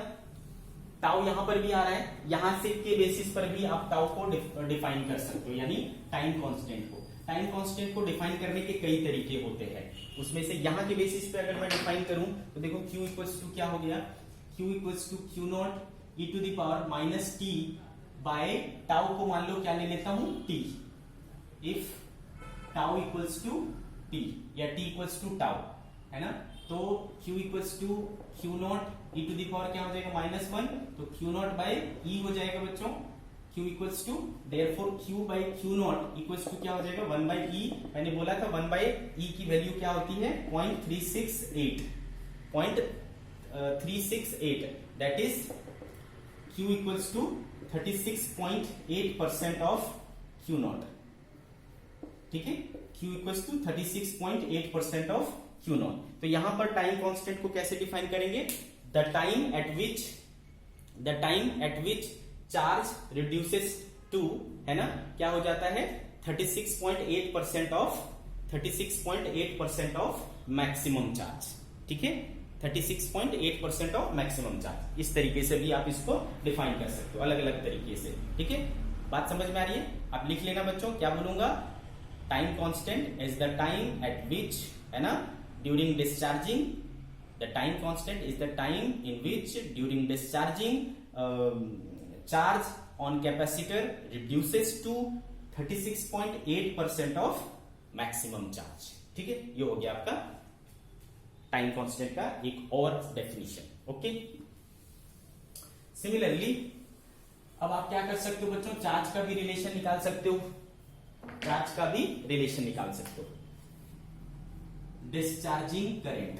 टाउ यहां पर भी आ रहा है, यहां से के बेसिस पर भी आप टाउ को डिफाइन कर सकते हो, यानी टाइम कांस्टेंट को। टाइम कांस्टेंट को डिफाइन करने के कई तरीके होते हैं, उसमें से यहां के बेसिस पे अगर मैं डिफाइन करूं तो देखो Q इक्वल्स टू क्या हो गया, Q equals to Q not E to the power minus T by tau को मान लो क्या ले लेता हूं, T। If tau equals to T या T इक्वल्स टू टाउ, है ना, तो Q equals to Q not E to the power क्या हो जाएगा -1, तो क्यू नॉट बाई ई हो जाएगा बच्चों, Q equals to therefore Q by Q not equals to क्या हो जाएगा 1 बाई ई। मैंने बोला था 1 बाई ई की वैल्यू क्या होती है 0.368 that is Q equals to 36.8% of Q not. ठीक है, Q equals to 36.8% of Q not. तो यहां पर टाइम कांस्टेंट को कैसे डिफाइन करेंगे, the time at which charge reduces to, है ना, क्या हो जाता है 36.8% ऑफ मैक्सिमम चार्ज। ठीक है, 36.8% ऑफ मैक्सिमम चार्ज। इस तरीके से भी आप इसको डिफाइन कर सकते हो, अलग अलग तरीके से। ठीक है, बात समझ में आ रही है? आप लिख लेना बच्चों, क्या बोलूंगा, time constant is the time at which, है ना, during discharging, the time constant is the time in which during discharging charge on capacitor reduces to 36.8% of maximum charge. ठीक है, ये हो गया आपका टाइम कांस्टेंट का एक और डेफिनेशन। ओके, सिमिलरली अब आप क्या कर सकते हो बच्चों, चार्ज का भी रिलेशन निकाल सकते हो, डिस्चार्जिंग करंट।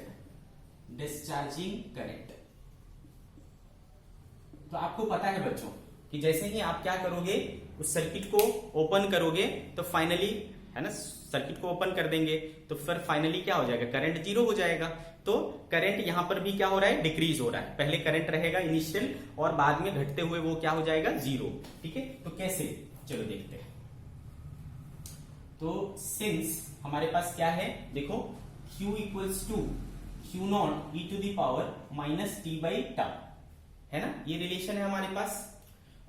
तो आपको पता है बच्चों कि जैसे ही आप क्या करोगे, उस सर्किट को ओपन करोगे तो फाइनली, है ना, सर्किट को ओपन कर देंगे तो फिर फाइनली क्या हो जाएगा, करंट 0 हो जाएगा। तो करंट यहां पर भी क्या हो रहा है, डिक्रीज हो रहा है। पहले करंट रहेगा इनिशियल और बाद में घटते हुए वो क्या हो जाएगा 0। ठीक है, तो कैसे, चलो देखते हैं। तो सिंस हमारे पास क्या है, देखो Q equals to Q not E to the power -t/τ, है ना, ये रिलेशन है हमारे पास।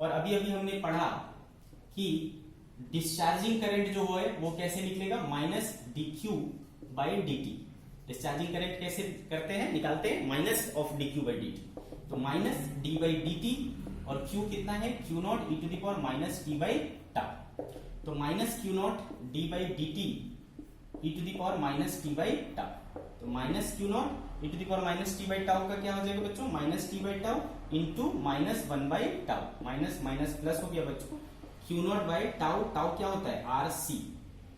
और अभी हमने पढ़ा कि डिस्चार्जिंग करंट जो है वो कैसे निकलेगा, -dq/dt। डिस्चार्जिंग करंट कैसे करते हैं, निकालते हैं, -dq/dt। तो -d/dt और Q कितना है, Q not e to the power -t/τ। तो -Q0 d/dt e to the power -t/τ। तो -Q0 e to the power -t/τ का क्या हो जाएगा बच्चों, -t/τ इंटू -1/τ, माइनस प्लस हो गया बच्चों। Q0/τ, टाउ क्या होता है RC,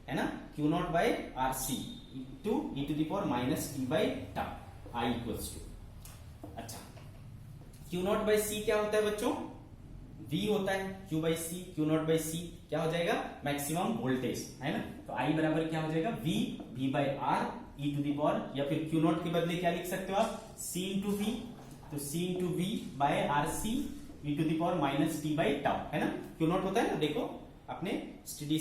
है ना, Q0/RC into e to the power -t/τ I equals to, अच्छा Q0/C क्या होता है बच्चों, V होता है, Q/C, Q0/C क्या हो जाएगा, मैक्सिमम वोल्टेज, है ना। तो I बराबर क्या हो जाएगा, V/R e to the power, या फिर Q0 के बदले क्या लिख सकते हो आप, C इंटू V। तो C into V/RC e to the power -t/τ, है ना। Q0 होता है ना, देखो अपने स्टेडी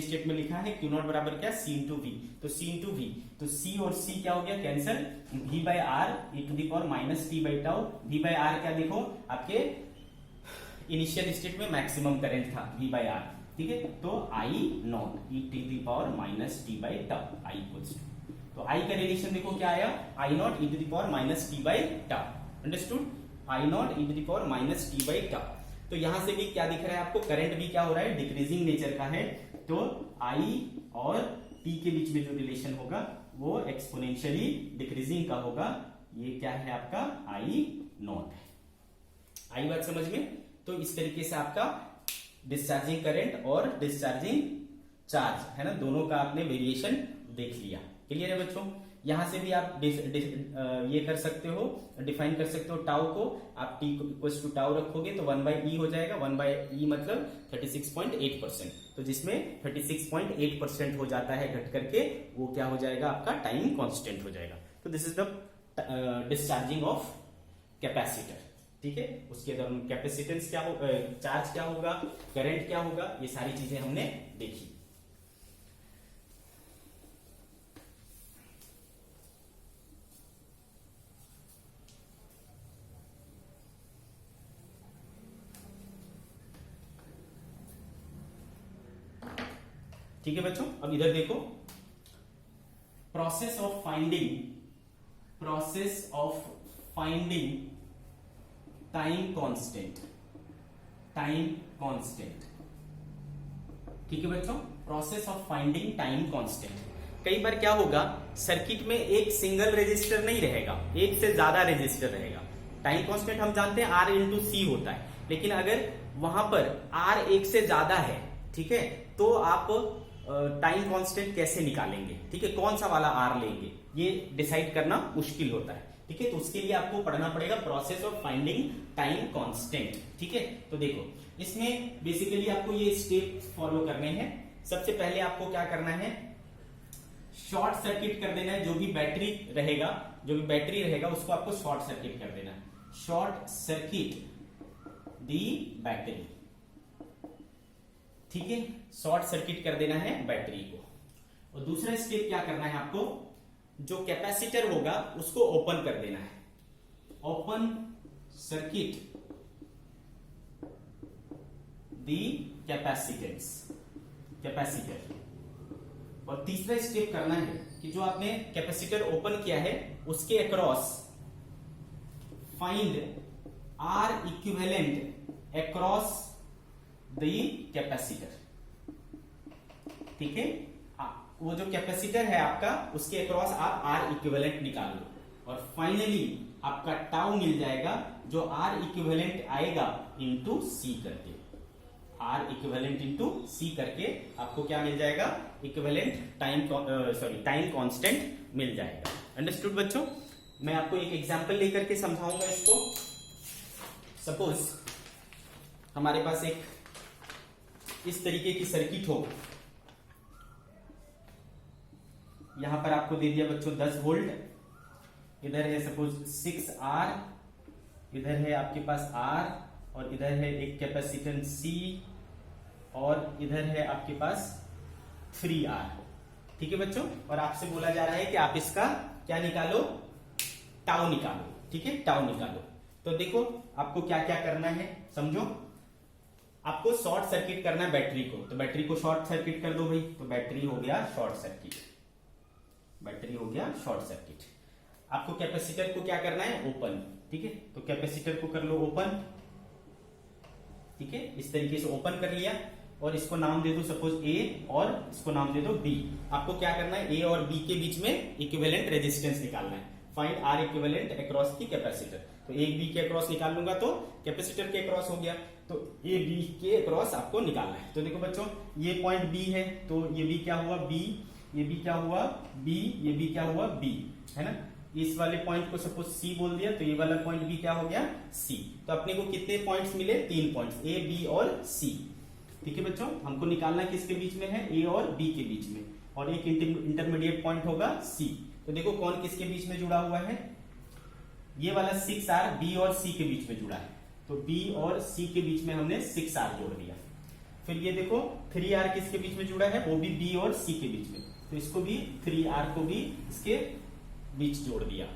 स्टेट में लिखा है Q0 बराबर क्या, C इंटू V। तो C इंटू V, तो C और C क्या हो गया, cancel. V/R e to the power -t/τ, V/R क्या देखो आपके इनिशियल स्टेट में मैक्सिमम करंट था V/R, ठीक है। तो I not e to the power -t/τ I equals to, तो I का रिलेशन देखो क्या आया, I not e to the power -t/τ, understood, I not e to the power -t/τ। तो यहां से भी क्या दिख रहा है आपको, करंट भी क्या हो रहा है, डिक्रीजिंग नेचर का है। तो I और T के बीच में जो रिलेशन होगा वो एक्सपोनेंशियली डिक्रीजिंग का होगा। ये क्या है आपका I नॉट है। आई बात समझ में। तो इस तरीके से आपका डिस्चार्जिंग करंट और डिस्चार्जिंग चार्ज, है ना, दोनों का आपने वेरिएशन देख लिया। क्लियर है बच्चों। यहां से भी आप ये कर सकते हो, डिफाइन कर सकते हो टाउ को। आप टी इक्वल्स टू टाउ रखोगे तो 1/e हो जाएगा। 1/e मतलब 36.8%। तो जिसमें 36.8% हो जाता है घट करके, वो क्या हो जाएगा आपका टाइम कांस्टेंट हो जाएगा। तो this is the discharging of capacitor, ठीक है। उसके दौरान कैपेसिटेंस क्या होगा, चार्ज क्या होगा, करंट क्या होगा, ये सारी चीजें हमने देखी। ठीक है बच्चों। अब इधर देखो, process of finding time constant, ठीक है बच्चों, process of finding time constant. कई बार क्या होगा, सर्किट में एक सिंगल रेजिस्टर नहीं रहेगा, एक से ज्यादा रेजिस्टर रहेगा। टाइम कांस्टेंट हम जानते हैं R इंटू सी होता है, लेकिन अगर वहां पर R एक से ज्यादा है, ठीक है, तो आप टाइम कांस्टेंट कैसे निकालेंगे, ठीक है, कौन सा वाला R लेंगे, ये डिसाइड करना मुश्किल होता है, ठीक है। तो उसके लिए आपको पढ़ना पड़ेगा process of finding time constant, ठीक है। तो देखो इसमें बेसिकली आपको ये स्टेप फॉलो करने हैं। सबसे पहले आपको क्या करना है, शॉर्ट सर्किट कर देना है। जो भी बैटरी रहेगा उसको आपको शॉर्ट सर्किट कर देना है। शॉर्ट सर्किट दी बैटरी, ठीक है, शॉर्ट सर्किट कर देना है बैटरी को। और दूसरा स्टेप क्या करना है आपको, जो कैपेसिटर होगा उसको ओपन कर देना है। ओपन सर्किट दी कैपेसिटर। और तीसरा स्टेप करना है कि जो आपने कैपेसिटर ओपन किया है उसके across find R equivalent across the capacitor, ठीक है। वो जो कैपेसिटर है आपका उसके अक्रॉस आप R इक्विवेलेंट निकाल लो और फाइनली आपका टाउ मिल जाएगा, जो R इक्विवेलेंट आएगा इंटू सी करके। R इक्विवेलेंट इंटू सी करके आपको क्या मिल जाएगा, इक्विवेलेंट टाइम कांस्टेंट मिल जाएगा। अंडरस्टूड बच्चों। मैं आपको एक एग्जांपल लेकर के समझाऊंगा इसको। सपोज हमारे पास एक इस तरीके की सर्किट हो, यहां पर आपको दे दिया बच्चों 10 वोल्ट, इधर है सपोज 6R, इधर है आपके पास R और इधर है एक कैपेसिटेंस C और इधर है आपके पास 3R, ठीक है बच्चों। और आपसे बोला जा रहा है कि आप इसका क्या निकालो, टाउ निकालो, ठीक है, टाउ निकालो। तो देखो आपको क्या क्या करना है समझो। आपको शॉर्ट सर्किट करना है बैटरी को, तो बैटरी को शॉर्ट सर्किट कर दो भाई, तो बैटरी हो गया शॉर्ट सर्किट, बैटरी हो गया शॉर्ट सर्किट। आपको कैपेसिटर को क्या करना है, ओपन, ठीक है, तो कैपेसिटर को कर लो ओपन, ठीक है, इस तरीके से ओपन कर लिया और इसको नाम दे दो सपोज ए और इसको नाम दे दो बी। आपको क्या करना है, ए और बी के बीच में इक्विवेलेंट रेजिस्टेंस निकालना है। Find R equivalent across the capacitor. तो ए बी के अक्रॉस निकाल लूंगा तो कैपेसिटर के अक्रॉस हो गया, तो ए बी के अक्रॉस आपको निकालना है। तो देखो बच्चों ये पॉइंट बी है, तो ये बी क्या हुआ बी, ये भी क्या हुआ बी, ये भी क्या हुआ बी, है ना। इस वाले पॉइंट को सपोज सी बोल दिया, तो ये वाला पॉइंट भी क्या हो गया सी। तो अपने को कितने पॉइंट्स मिले, 3 पॉइंट्स, ए बी और सी, ठीक है बच्चों। हमको निकालना किसके बीच में है, ए और बी के बीच में, और एक इंटरमीडिएट पॉइंट होगा सी। तो देखो कौन किसके बीच में जुड़ा हुआ है, ये वाला 6R बी और सी के बीच में जुड़ा है, तो बी और सी के बीच में हमने 6R जोड़ दिया। फिर ये देखो 3R किसके बीच में जुड़ा है, वो भी बी और सी के बीच में, तो इसको भी 3R को भी इसके बीच जोड़ दिया।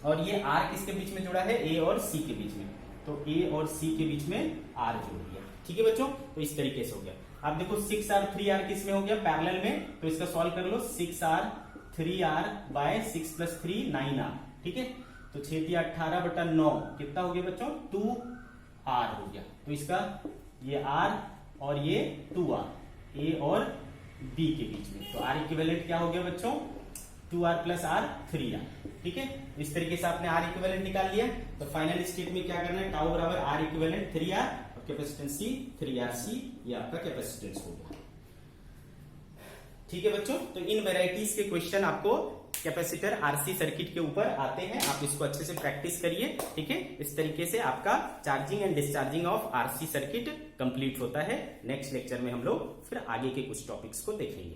और ये R किसके बीच में जुड़ा है, ए और सी के बीच में, तो ए और सी के बीच में R जोड़ दिया, ठीक है बच्चों। तो इस तरीके से हो गया। आप देखो 6R 3R किस में हो गया, पैरेलल में, तो इसका सॉल्व कर लो। 6R 3R बाय 6 + 3 9R, ठीक है। तो 6 × 18 बटा 9 कितना हो गया बच्चों, 2R हो गया। तो इसका ये R और ये 2R, ए और बी के बीच में, तो R इक्विवेलेंट क्या हो गया बच्चों, 2R + R 3R, ठीक है। इस तरीके से आपने R इक्विवेलेंट निकाल लिया। तो फाइनल स्टेट में क्या करना है, टाउ बराबर R इक्विवेलेंट 3R और कैपेसिटेंस C 3RC, ये आपका कैपेसिटेंस हो गया, ठीक है बच्चों। तो इन वेराइटीज के क्वेश्चन आपको कैपेसिटर आरसी सर्किट के ऊपर आते हैं, आप इसको अच्छे से प्रैक्टिस करिए, ठीक है। इस तरीके से आपका charging and discharging of RC circuit complete होता है। नेक्स्ट लेक्चर में हम लोग फिर आगे के कुछ टॉपिक्स को देखेंगे।